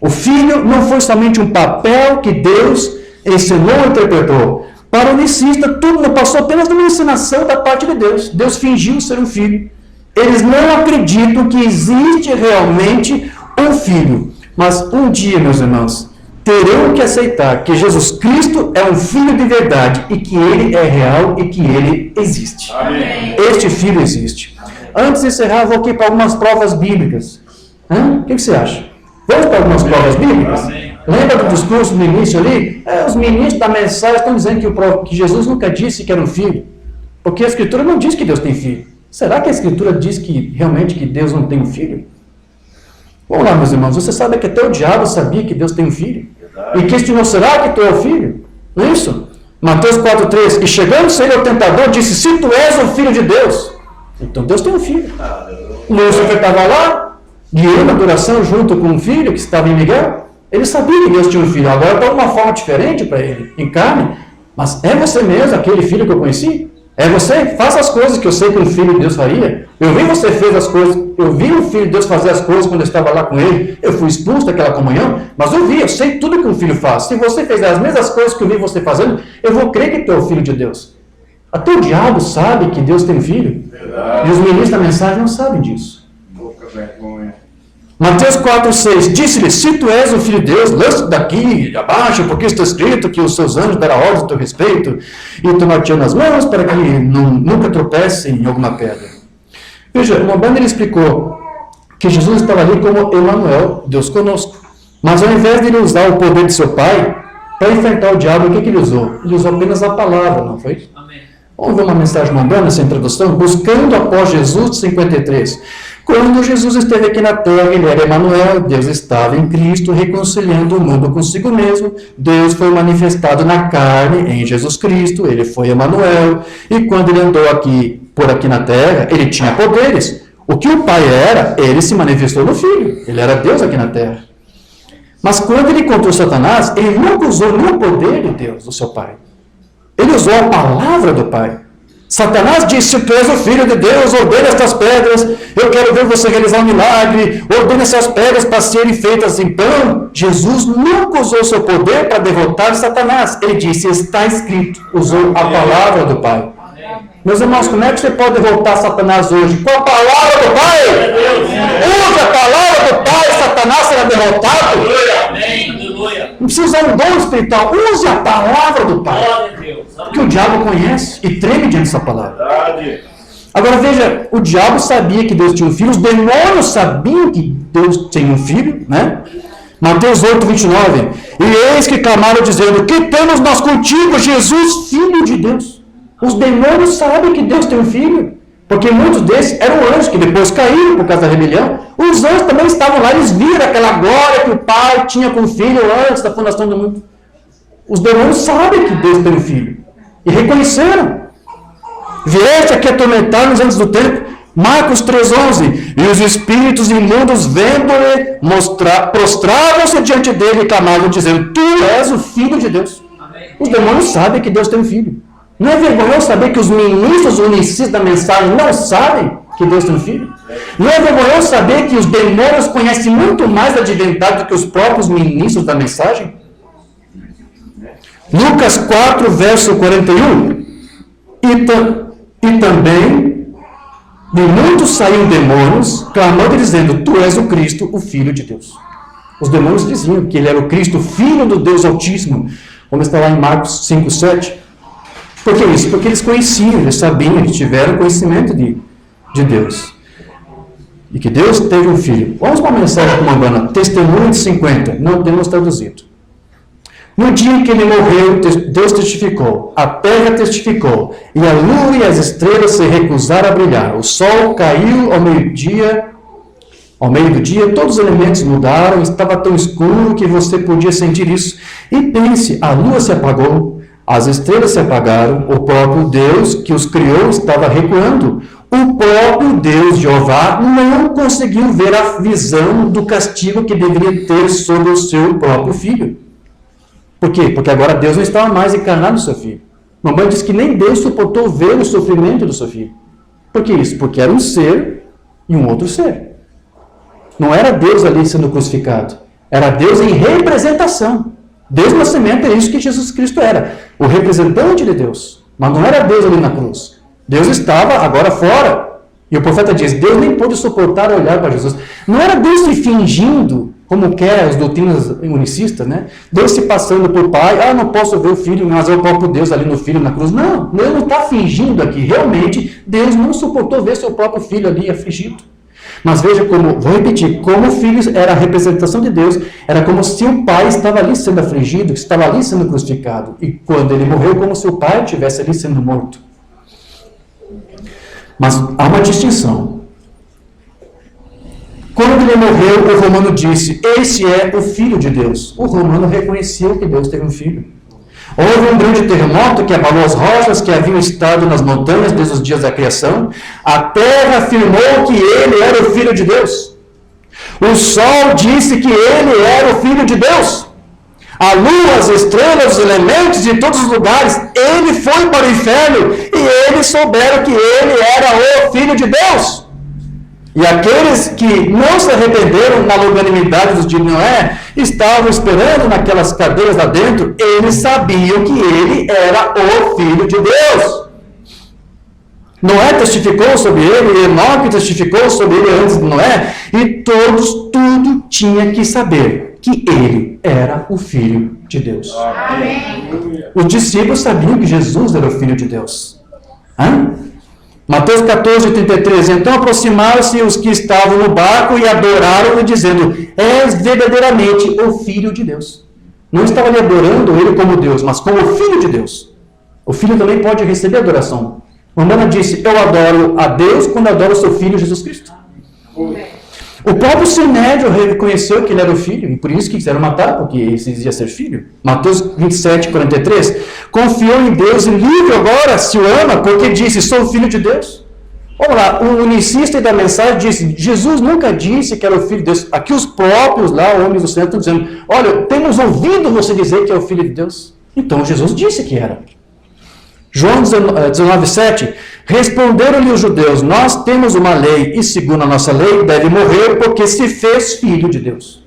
O filho não foi somente um papel que Deus ensinou e interpretou. Para o unicista, tudo não passou apenas de uma ensinação da parte de Deus. Deus fingiu ser um filho. Eles não acreditam que existe realmente um filho. Mas um dia, meus irmãos, terão que aceitar que Jesus Cristo é um filho de verdade e que ele é real e que ele existe. Amém. Este filho existe. Amém. Antes de encerrar, vou aqui para algumas provas bíblicas. O que você acha? Vamos para algumas provas bíblicas? Amém. Lembra do discurso no início ali? Os ministros da mensagem estão dizendo que Jesus nunca disse que era um filho. Porque a Escritura não diz que Deus tem filho. Será que a Escritura diz que realmente que Deus não tem um filho? Vamos lá, meus irmãos, você sabe que até o diabo sabia que Deus tem um filho? Verdade. E questionou, será que tu é o filho? Não é isso? Mateus 4,3, e chegando-se ele ao tentador, disse, se tu és o filho de Deus, então Deus tem um filho. Lúcifer estava lá, guiando a adoração junto com um filho que estava em Miguel, ele sabia que Deus tinha um filho, agora de uma forma diferente para ele, em carne, mas é você mesmo, aquele filho que eu conheci? É você? Faça as coisas que eu sei que um filho de Deus faria. Eu vi você fez as coisas. Eu vi o filho de Deus fazer as coisas quando eu estava lá com ele. Eu fui expulso daquela comunhão, mas eu sei tudo que um filho faz. Se você fizer as mesmas coisas que eu vi você fazendo, eu vou crer que tu é o filho de Deus. Até o diabo sabe que Deus tem filho. Verdade. E os ministros da mensagem não sabem disso. Boca vergonha. Mateus 4,6, disse-lhe, se tu és o filho de Deus, lança daqui abaixo, porque está escrito que os seus anjos darão ordens a teu respeito, e tomar-te nas mãos para que nunca tropece em alguma pedra. Veja, uma banda ele explicou que Jesus estava ali como Emmanuel, Deus conosco. Mas ao invés de ele usar o poder de seu pai, para enfrentar o diabo, o que ele usou? Ele usou apenas a palavra, não foi? Amém. Vamos ver uma mensagem mundana, essa introdução? Buscando após Jesus, 53. Quando Jesus esteve aqui na terra, ele era Emmanuel, Deus estava em Cristo, reconciliando o mundo consigo mesmo. Deus foi manifestado na carne, em Jesus Cristo, ele foi Emmanuel. E quando ele andou por aqui na terra, ele tinha poderes. O que o Pai era, ele se manifestou no Filho. Ele era Deus aqui na terra. Mas quando ele encontrou Satanás, ele nunca usou nem o poder de Deus, do seu Pai. Ele usou a palavra do Pai. Satanás disse: tu és o Filho de Deus, ordena estas pedras, eu quero ver você realizar um milagre, ordena essas pedras para serem feitas em pão. Jesus nunca usou seu poder para derrotar Satanás. Ele disse: está escrito. Usou a palavra do Pai. Meus irmãos, como é que você pode derrotar Satanás hoje? Com a palavra do Pai! Use a palavra do Pai, Satanás será derrotado. Não precisa usar um dom espiritual, use a palavra do Pai. Que o diabo conhece e treme diante dessa palavra. Agora veja, o diabo sabia que Deus tinha um filho, os demônios sabiam que Deus tinha um filho, né? Mateus 8, 29. E eis que clamaram dizendo: que temos nós contigo, Jesus, Filho de Deus? Os demônios sabem que Deus tem um filho, porque muitos desses eram anjos que depois caíram por causa da rebelião. Os anjos também estavam lá, eles viram aquela glória que o Pai tinha com o Filho antes da fundação do mundo. Os demônios sabem que Deus tem um filho e reconheceram. Vieste aqui atormentar-nos antes do tempo. Marcos 3,11. E os espíritos imundos, vendo-lhe, prostravam-se diante dele e clamavam, dizendo: tu és o Filho de Deus. Amém. Os demônios sabem que Deus tem um filho. Não é vergonhoso saber que os ministros unicistas da mensagem não sabem que Deus tem um filho? Não é vergonhoso saber que os demônios conhecem muito mais da divindade do que os próprios ministros da mensagem? Lucas 4, verso 41. E também de muitos saíram demônios, clamando e dizendo: tu és o Cristo, o Filho de Deus. Os demônios diziam que ele era o Cristo, Filho do Deus Altíssimo. Vamos estar lá em Marcos 5, 7. Por que isso? Porque eles conheciam, eles sabiam, eles tiveram conhecimento de Deus. E que Deus teve um filho. Vamos para uma mensagem comandando, Testemunho de 50, não temos traduzido. No dia em que ele morreu, Deus testificou, a terra testificou, e a lua e as estrelas se recusaram a brilhar. O sol caiu ao meio do dia, todos os elementos mudaram, estava tão escuro que você podia sentir isso. E pense, a lua se apagou, as estrelas se apagaram, o próprio Deus que os criou estava recuando. O próprio Deus, Jeová, não conseguiu ver a visão do castigo que deveria ter sobre o seu próprio filho. Por quê? Porque agora Deus não estava mais encarnado no seu filho. Mamãe diz que nem Deus suportou ver o sofrimento do seu filho. Por que isso? Porque era um ser e um outro ser. Não era Deus ali sendo crucificado. Era Deus em representação. Deus no nascimento é isso que Jesus Cristo era. O representante de Deus. Mas não era Deus ali na cruz. Deus estava agora fora. E o profeta diz: Deus nem pôde suportar olhar para Jesus. Não era Deus se fingindo, como quer as doutrinas unicistas, né? Deus se passando por pai. Não posso ver o filho, mas é o próprio Deus ali no filho na cruz. Não, Deus não está fingindo aqui. Realmente, Deus não suportou ver seu próprio filho ali afligido. Mas veja como, vou repetir, como o filho era a representação de Deus, era como se o pai estava ali sendo afligido, que estava ali sendo crucificado. E quando ele morreu, como se o pai estivesse ali sendo morto. Mas há uma distinção. Quando ele morreu, o romano disse: esse é o Filho de Deus. O romano reconheceu que Deus teve um filho. Houve um grande terremoto que abalou as rochas que haviam estado nas montanhas desde os dias da criação. A terra afirmou que ele era o Filho de Deus. O sol disse que ele era o Filho de Deus. A lua, as estrelas, os elementos de todos os lugares, ele foi para o inferno e eles souberam que ele era o Filho de Deus. E aqueles que não se arrependeram na longanimidade dos dias de Noé, estavam esperando naquelas cadeiras lá dentro, eles sabiam que ele era o Filho de Deus. Noé testificou sobre ele, Enoque testificou sobre ele antes de Noé, e tudo tinha que saber que ele era o Filho de Deus. Amém. Os discípulos sabiam que Jesus era o Filho de Deus. Mateus 14, 33. Então aproximaram-se os que estavam no barco e adoraram-o, dizendo: és verdadeiramente o Filho de Deus. Não estava ali adorando ele como Deus, mas como o Filho de Deus. O Filho também pode receber adoração. Romana disse: eu adoro a Deus quando adoro o seu Filho Jesus Cristo. O próprio Sinédrio reconheceu que ele era o Filho, e por isso que quiseram matar, porque ele dizia ser filho. Mateus 27, 43. Confiou em Deus e livre agora, se o ama, porque disse: sou filho de Deus. Olha lá, o unicista da mensagem disse, Jesus nunca disse que era o Filho de Deus. Aqui os próprios lá, homens do céu, estão dizendo, olha, temos ouvido você dizer que é o Filho de Deus. Então Jesus disse que era. João 19,7, responderam-lhe os judeus, nós temos uma lei e segundo a nossa lei deve morrer porque se fez Filho de Deus.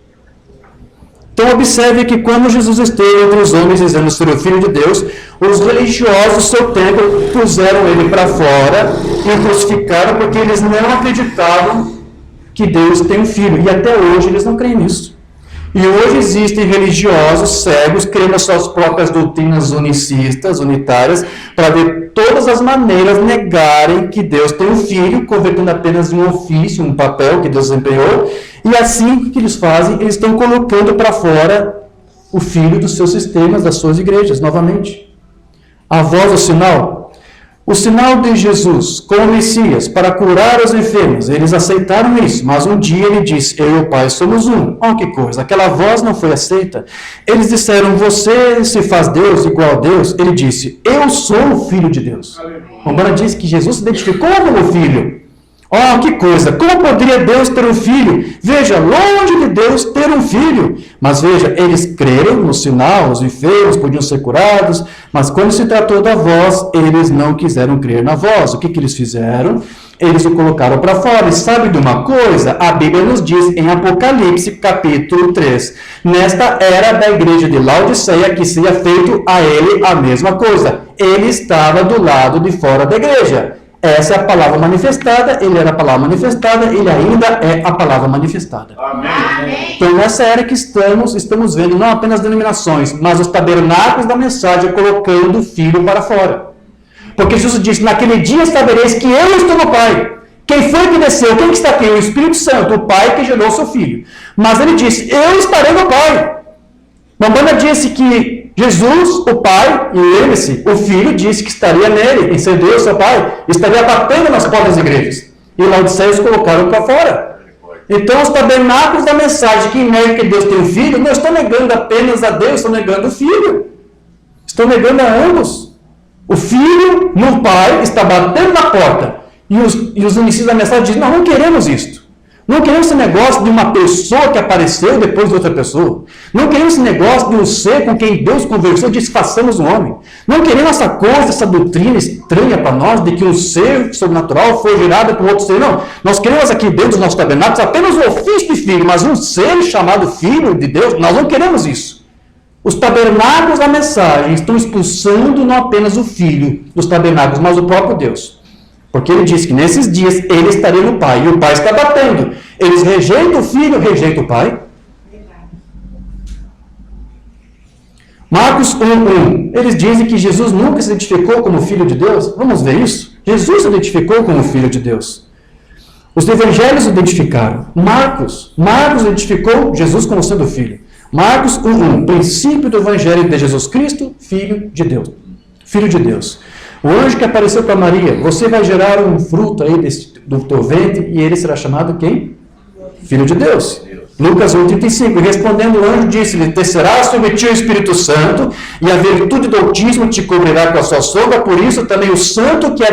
Então observe que quando Jesus esteve entre os homens dizendo ser o Filho de Deus, os religiosos do seu tempo puseram ele para fora e crucificaram porque eles não acreditavam que Deus tem um filho. E até hoje eles não creem nisso. E hoje existem religiosos cegos crendo nas suas próprias doutrinas unicistas, unitárias, para ver todas as maneiras negarem que Deus tem um filho, convertendo apenas um ofício, um papel que Deus desempenhou. E assim, o que eles fazem? Eles estão colocando para fora o filho dos seus sistemas, das suas igrejas, novamente. A voz do sinal. O sinal de Jesus como Messias para curar os enfermos, eles aceitaram isso, mas um dia ele disse, eu e o Pai somos um. Olha que coisa, aquela voz não foi aceita. Eles disseram, você se faz Deus igual a Deus? Ele disse, eu sou o Filho de Deus. Romana diz que Jesus se identificou como filho. Oh, que coisa! Como poderia Deus ter um filho? Veja, longe de Deus ter um filho. Mas veja, eles creram no sinal, os enfermos podiam ser curados, mas quando se tratou da voz, eles não quiseram crer na voz. O que eles fizeram? Eles o colocaram para fora. E sabe de uma coisa? A Bíblia nos diz em Apocalipse, capítulo 3, nesta era da igreja de Laodiceia, que seria feito a ele a mesma coisa. Ele estava do lado de fora da igreja. Essa é a palavra manifestada, ele era a palavra manifestada, ele ainda é a palavra manifestada. Amém. Então, nessa era que estamos vendo não apenas denominações, mas os tabernáculos da mensagem colocando o Filho para fora. Porque Jesus disse, naquele dia sabereis que eu estou no Pai. Quem foi que desceu? Quem que está aqui? O Espírito Santo, o Pai que gerou seu Filho. Mas ele disse, eu estarei no Pai. Mamãe disse que Jesus, o Pai, e lembre-se, o Filho disse que estaria nele, em ser Deus, seu Pai, estaria batendo nas portas das igrejas. E Laodiceus colocaram para fora. Então, os tabernáculos da mensagem que nega que Deus tem um Filho, não estão negando apenas a Deus, estão negando o Filho. Estão negando a ambos. O Filho, no Pai, está batendo na porta. E os iniciantes da mensagem dizem, não queremos isto. Não queremos esse negócio de uma pessoa que apareceu depois de outra pessoa. Não queremos esse negócio de um ser com quem Deus conversou e disse, façamos um homem. Não queremos essa coisa, essa doutrina estranha para nós, de que um ser sobrenatural foi gerado por outro ser. Não. Nós queremos aqui dentro dos nossos tabernáculos apenas o ofício de filho, mas um ser chamado Filho de Deus, nós não queremos isso. Os tabernáculos da mensagem estão expulsando não apenas o Filho dos tabernáculos, mas o próprio Deus. Porque ele disse que nesses dias ele estaria no Pai, e o Pai está batendo. Eles rejeitam o Filho, rejeitam o Pai. Marcos 1:1. Eles dizem que Jesus nunca se identificou como Filho de Deus. Vamos ver isso? Jesus se identificou como Filho de Deus. Os evangelhos o identificaram. Marcos identificou Jesus como sendo Filho. Marcos 1:1. Princípio do evangelho de Jesus Cristo, Filho de Deus. Filho de Deus. O anjo que apareceu para Maria, você vai gerar um fruto aí do teu ventre e ele será chamado quem? Filho de Deus. Lucas 1:35. Respondendo o anjo, disse-lhe, descerá sobre ti o Espírito Santo e a virtude do Altíssimo te cobrirá com a sua sombra, por isso também o santo que há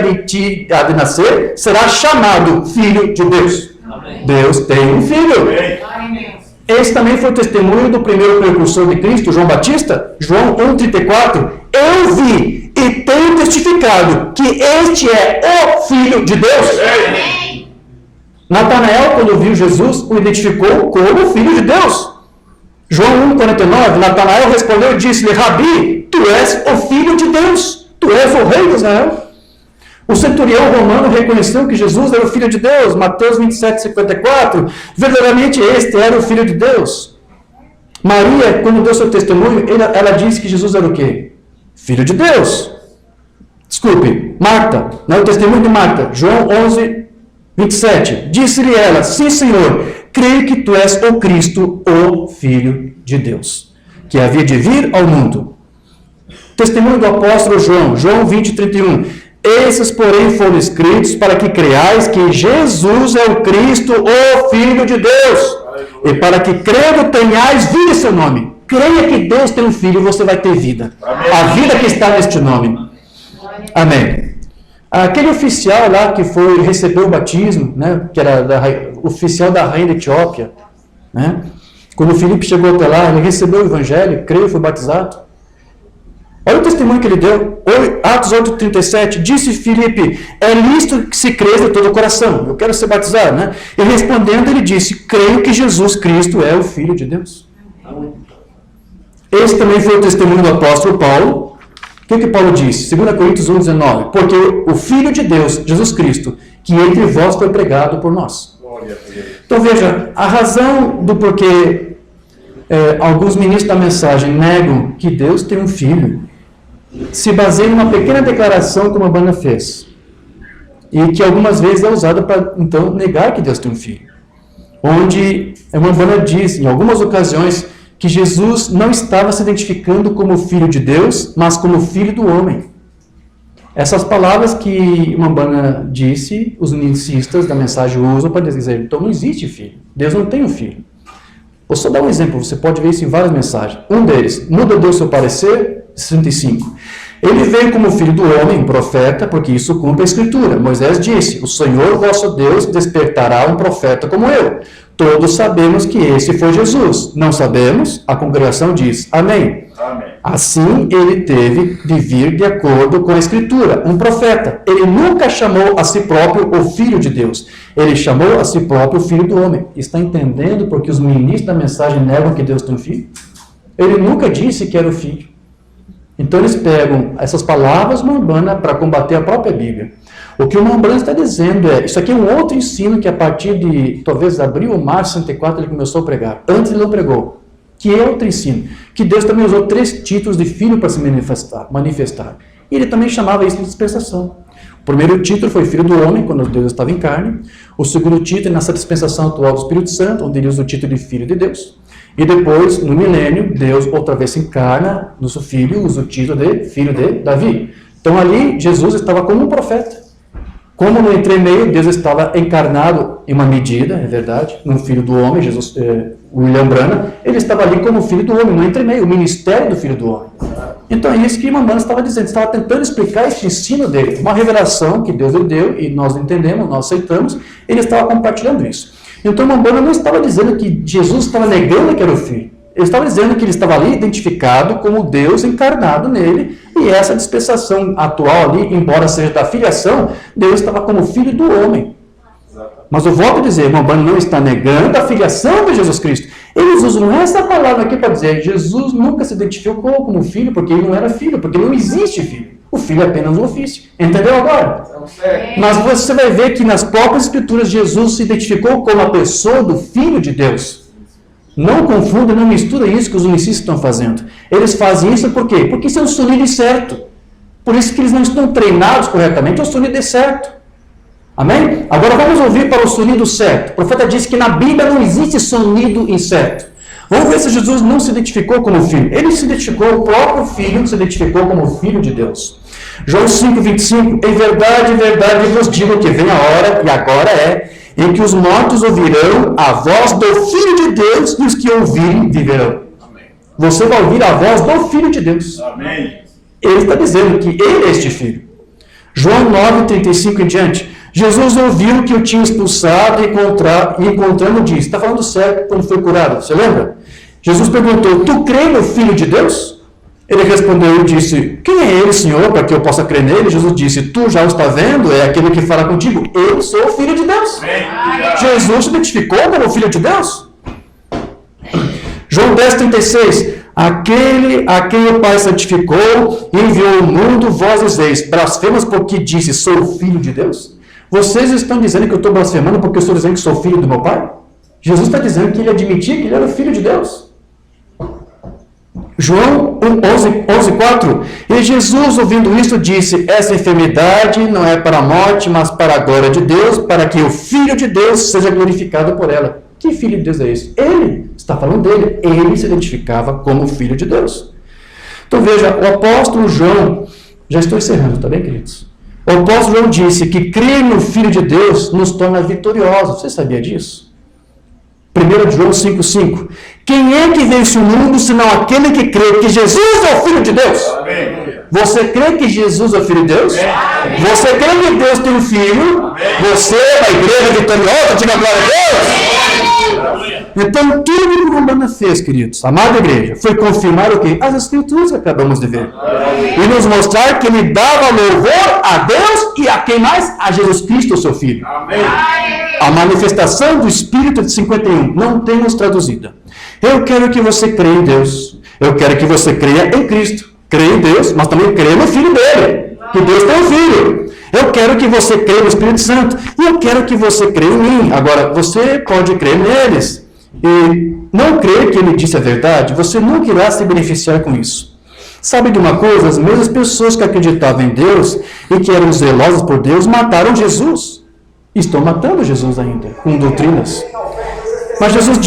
de nascer será chamado Filho de Deus. Amém. Deus tem um filho. Amém. Esse também foi o testemunho do primeiro precursor de Cristo, João Batista. João 1:34. Eu vi e tenho testificado que este é o Filho de Deus. Amém. Natanael, quando viu Jesus, o identificou como Filho de Deus. João 1:49. Natanael respondeu e disse-lhe, Rabi, tu és o Filho de Deus. Tu és o Rei de Israel. O centurião romano reconheceu que Jesus era o Filho de Deus. Mateus 27:54. Verdadeiramente este era o Filho de Deus. Maria, quando deu seu testemunho, ela disse que Jesus era o quê? Filho de Deus. Desculpe, Marta, não é o testemunho de Marta. João 11:27. Disse-lhe ela, sim, Senhor, creio que tu és o Cristo, o Filho de Deus, que havia de vir ao mundo. Testemunho do apóstolo João, João 20:31. Esses, porém, foram escritos para que creais que Jesus é o Cristo, o Filho de Deus, e para que crendo tenhais vida em seu nome. Creia que Deus tem um filho, você vai ter vida. Amém. A vida que está neste nome. Amém. Aquele oficial lá que recebeu o batismo, né, que era oficial da rainha da Etiópia, né, quando Filipe chegou até lá, ele recebeu o evangelho, creu, foi batizado. Olha o testemunho que ele deu. Atos 8,37. Disse Filipe: é lícito que se crê de todo o coração. Eu quero ser batizado, né? E respondendo, ele disse: creio que Jesus Cristo é o Filho de Deus. Esse também foi o testemunho do apóstolo Paulo. O que Paulo disse? 2 Coríntios 1,19. Porque o Filho de Deus, Jesus Cristo, que entre vós foi pregado por nós. Então veja, a razão do porquê alguns ministros da mensagem negam que Deus tem um filho se baseia em uma pequena declaração que uma banda fez. E que algumas vezes é usada para, então, negar que Deus tem um filho. Onde uma banda diz, em algumas ocasiões, que Jesus não estava se identificando como filho de Deus, mas como filho do homem. Essas palavras que uma banda disse, os unicistas da mensagem usam para dizer, então não existe filho. Deus não tem um filho. Vou só dar um exemplo, você pode ver isso em várias mensagens. Um deles, muda Deus seu parecer? 65. Ele veio como filho do homem, profeta, porque isso cumpre a Escritura. Moisés disse, o Senhor vosso Deus despertará um profeta como eu. Todos sabemos que esse foi Jesus. Não sabemos? A congregação diz, amém. Amém. Assim ele teve de vir de acordo com a Escritura, um profeta. Ele nunca chamou a si próprio o Filho de Deus. Ele chamou a si próprio o Filho do homem. Está entendendo porque os ministros da mensagem negam que Deus tem um filho? Ele nunca disse que era o Filho. Então eles pegam essas palavras Umbanda para combater a própria Bíblia. O que o Umbanda está dizendo isso aqui é um outro ensino que a partir de, talvez, abril ou março de 64 ele começou a pregar. Antes ele não pregou. Que é outro ensino. Que Deus também usou 3 títulos de filho para se manifestar. E ele também chamava isso de dispensação. O primeiro título foi Filho do Homem, quando Deus estava em carne. O segundo título é nessa dispensação atual do Espírito Santo, onde ele usa o título de Filho de Deus. E depois, no milênio, Deus outra vez se encarna no seu filho, usa o título de Filho de Davi. Então ali, Jesus estava como um profeta. Como no entremeio, Deus estava encarnado em uma medida, é verdade, no Filho do Homem, Jesus, William Branham, ele estava ali como Filho do Homem, no entremeio, o ministério do Filho do Homem. Então é isso que Umbanda estava dizendo, estava tentando explicar esse ensino dele, uma revelação que Deus lhe deu, e nós entendemos, nós aceitamos, ele estava compartilhando isso. Então Umbanda não estava dizendo que Jesus estava negando que era o Filho. Ele estava dizendo que ele estava ali identificado como Deus encarnado nele, e essa dispensação atual ali, embora seja da filiação, Deus estava como Filho do homem. Mas eu volto a dizer, Umbanda não está negando a filiação de Jesus Cristo. Eles usam essa palavra aqui para dizer, Jesus nunca se identificou como filho, porque ele não era filho, porque não existe filho. O filho é apenas um ofício. Entendeu agora? Mas você vai ver que nas próprias escrituras Jesus se identificou como a pessoa do Filho de Deus. Não confunda, não mistura isso que os unicistas estão fazendo. Eles fazem isso por quê? Porque isso é um sonido certo. Por isso que eles não estão treinados corretamente, o sonido é certo. Amém? Agora vamos ouvir para o sonido certo. O profeta disse que na Bíblia não existe sonido incerto. Vamos ver se Jesus não se identificou como filho. Ele se identificou, o próprio filho se identificou como filho de Deus. João 5,25, em verdade vos digo que vem a hora, e agora é, em que os mortos ouvirão a voz do Filho de Deus, e os que ouvirem viverão. Amém. Você vai ouvir a voz do Filho de Deus. Amém. Ele está dizendo que ele é este Filho. João 9,35 em diante. Jesus ouviu que o tinha expulsado e encontrando disse. Está falando certo quando foi curado, você lembra? Jesus perguntou, tu crê no Filho de Deus? Ele respondeu e disse, quem é ele, Senhor, para que eu possa crer nele? Jesus disse, tu já o está vendo? É aquele que fala contigo. Eu sou o Filho de Deus. Jesus se identificou como o Filho de Deus. João 10,36. Aquele a quem o Pai santificou e enviou ao mundo, vós dizeis, blasfemas porque disse, sou o Filho de Deus? Vocês estão dizendo que eu estou blasfemando porque eu estou dizendo que sou filho do meu Pai? Jesus está dizendo que ele admitia que ele era o Filho de Deus. João 11,4. E Jesus, ouvindo isso, disse, essa enfermidade não é para a morte, mas para a glória de Deus, para que o Filho de Deus seja glorificado por ela. Que Filho de Deus é esse? Ele, está falando dele, ele se identificava como Filho de Deus. Então veja, o apóstolo João, já estou encerrando, tá bem, queridos? O apóstolo João disse que crer no Filho de Deus nos torna vitoriosos. Você sabia disso? 1 João 5,5. Quem é que vence o mundo, senão aquele que crê que Jesus é o Filho de Deus? Amém. Você crê que Jesus é o Filho de Deus? Amém. Você crê que Deus tem um filho? Amém. Você, a igreja vitoriosa, diga glória a Deus! Então, tudo que o Romana fez, queridos, amada igreja, foi confirmar o quê? As Escrituras que acabamos de ver. E nos mostrar que ele dava louvor a Deus e a quem mais? A Jesus Cristo, o seu Filho. Amém. A manifestação do Espírito de 51, não temos traduzida. Eu quero que você creia em Deus. Eu quero que você creia em Cristo. Creia em Deus, mas também creia no Filho dele. Que Deus tem um Filho. Eu quero que você creia no Espírito Santo. E eu quero que você creia em mim. Agora, você pode crer neles. E não crer que ele disse a verdade, você nunca irá se beneficiar com isso. Sabe de uma coisa? As mesmas pessoas que acreditavam em Deus e que eram zelosas por Deus, mataram Jesus. Estão matando Jesus ainda, com doutrinas. Mas Jesus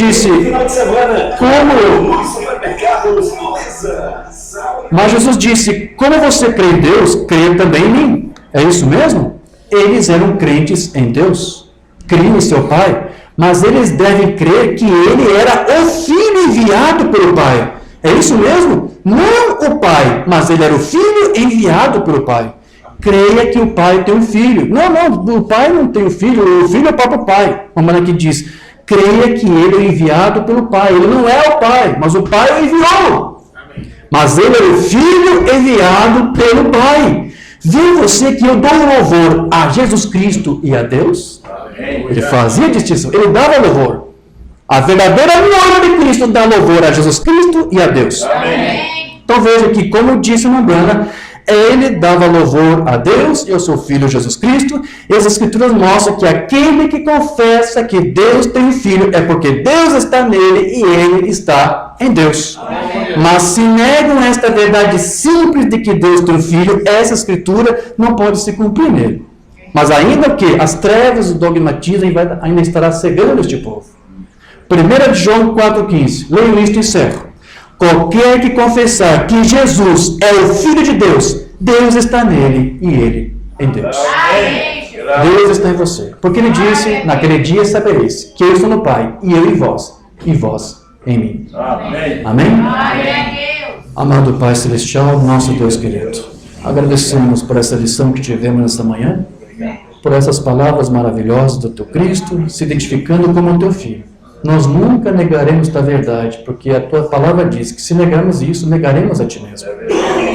disse, como você crê em Deus, creia também em mim. É isso mesmo? Eles eram crentes em Deus, criam em seu Pai, mas eles devem crer que ele era o Filho enviado pelo Pai. É isso mesmo? Não o Pai, mas ele era o Filho enviado pelo Pai. Creia que o Pai tem um filho. Não, o Pai não tem o filho é o próprio Pai. Uma maneira que diz, creia que ele é enviado pelo Pai. Ele não é o Pai, mas o Pai o enviou. Mas ele é o Filho enviado pelo Pai. Vê você que eu dou louvor a Jesus Cristo e a Deus? Ele fazia distinção, ele dava louvor. A verdadeira noiva de Cristo dá louvor a Jesus Cristo e a Deus. Amém. Então veja que, como disse Mambrana, ele dava louvor a Deus e ao seu Filho Jesus Cristo, e as Escrituras mostram que aquele que confessa que Deus tem um Filho é porque Deus está nele e ele está em Deus. Mas se negam esta verdade simples de que Deus tem um Filho, essa Escritura não pode se cumprir nele. Mas ainda que as trevas, o dogmatismo ainda estará cegando este povo. 1 João 4,15. Leio isto e encerro. Qualquer que confessar que Jesus é o Filho de Deus, Deus está nele e ele em Deus. Deus está em você. Porque ele disse, naquele dia sabereis que eu estou no Pai, e eu em vós, e vós em mim. Amém. Amém? Amado Pai Celestial, nosso Deus querido, agradecemos por essa lição que tivemos nesta manhã, por essas palavras maravilhosas do teu Cristo, se identificando como o teu Filho. Nós nunca negaremos a verdade, porque a tua palavra diz que se negarmos isso, negaremos a ti mesmo.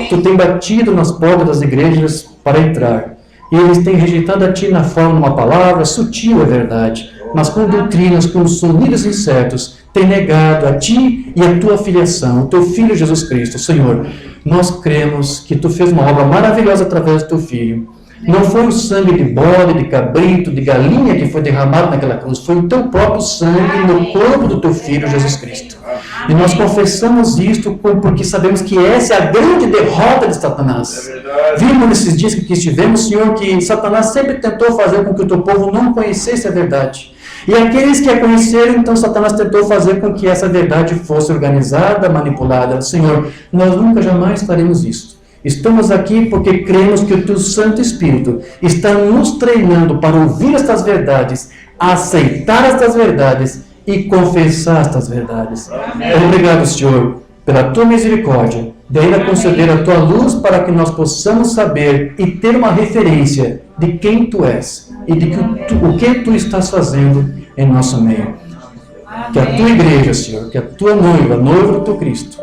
Tu tem batido nas portas das igrejas para entrar, e eles têm rejeitado a ti na forma de uma palavra, sutil é verdade, mas com doutrinas, com sonidos incertos, tem negado a ti e a tua filiação, o teu Filho Jesus Cristo. Senhor, nós cremos que tu fez uma obra maravilhosa através do teu Filho. Não foi o sangue de bode, de cabrito, de galinha que foi derramado naquela cruz, foi o teu próprio sangue no corpo do teu Filho Jesus Cristo. E nós confessamos isto porque sabemos que essa é a grande derrota de Satanás. Vimos nesses dias que estivemos, Senhor, que Satanás sempre tentou fazer com que o teu povo não conhecesse a verdade. E aqueles que a conheceram, então Satanás tentou fazer com que essa verdade fosse organizada, manipulada. Senhor, nós nunca jamais faremos isso. Estamos aqui porque cremos que o teu Santo Espírito está nos treinando para ouvir estas verdades, aceitar estas verdades e confessar estas verdades. Obrigado, Senhor, pela tua misericórdia, de ainda conceder a tua luz para que nós possamos saber e ter uma referência de quem tu és e de o que tu estás fazendo em nosso meio. Que a tua igreja, Senhor, que a tua noiva, noiva do teu Cristo,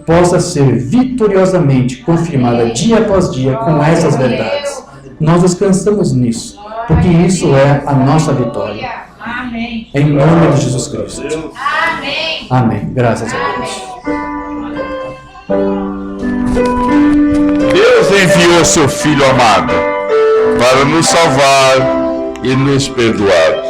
possa ser vitoriosamente confirmada dia após dia com essas verdades. Nós descansamos nisso, porque isso é a nossa vitória. Amém. Em nome de Jesus Cristo. Amém. Amém. Graças a Deus. Deus enviou seu Filho amado para nos salvar e nos perdoar.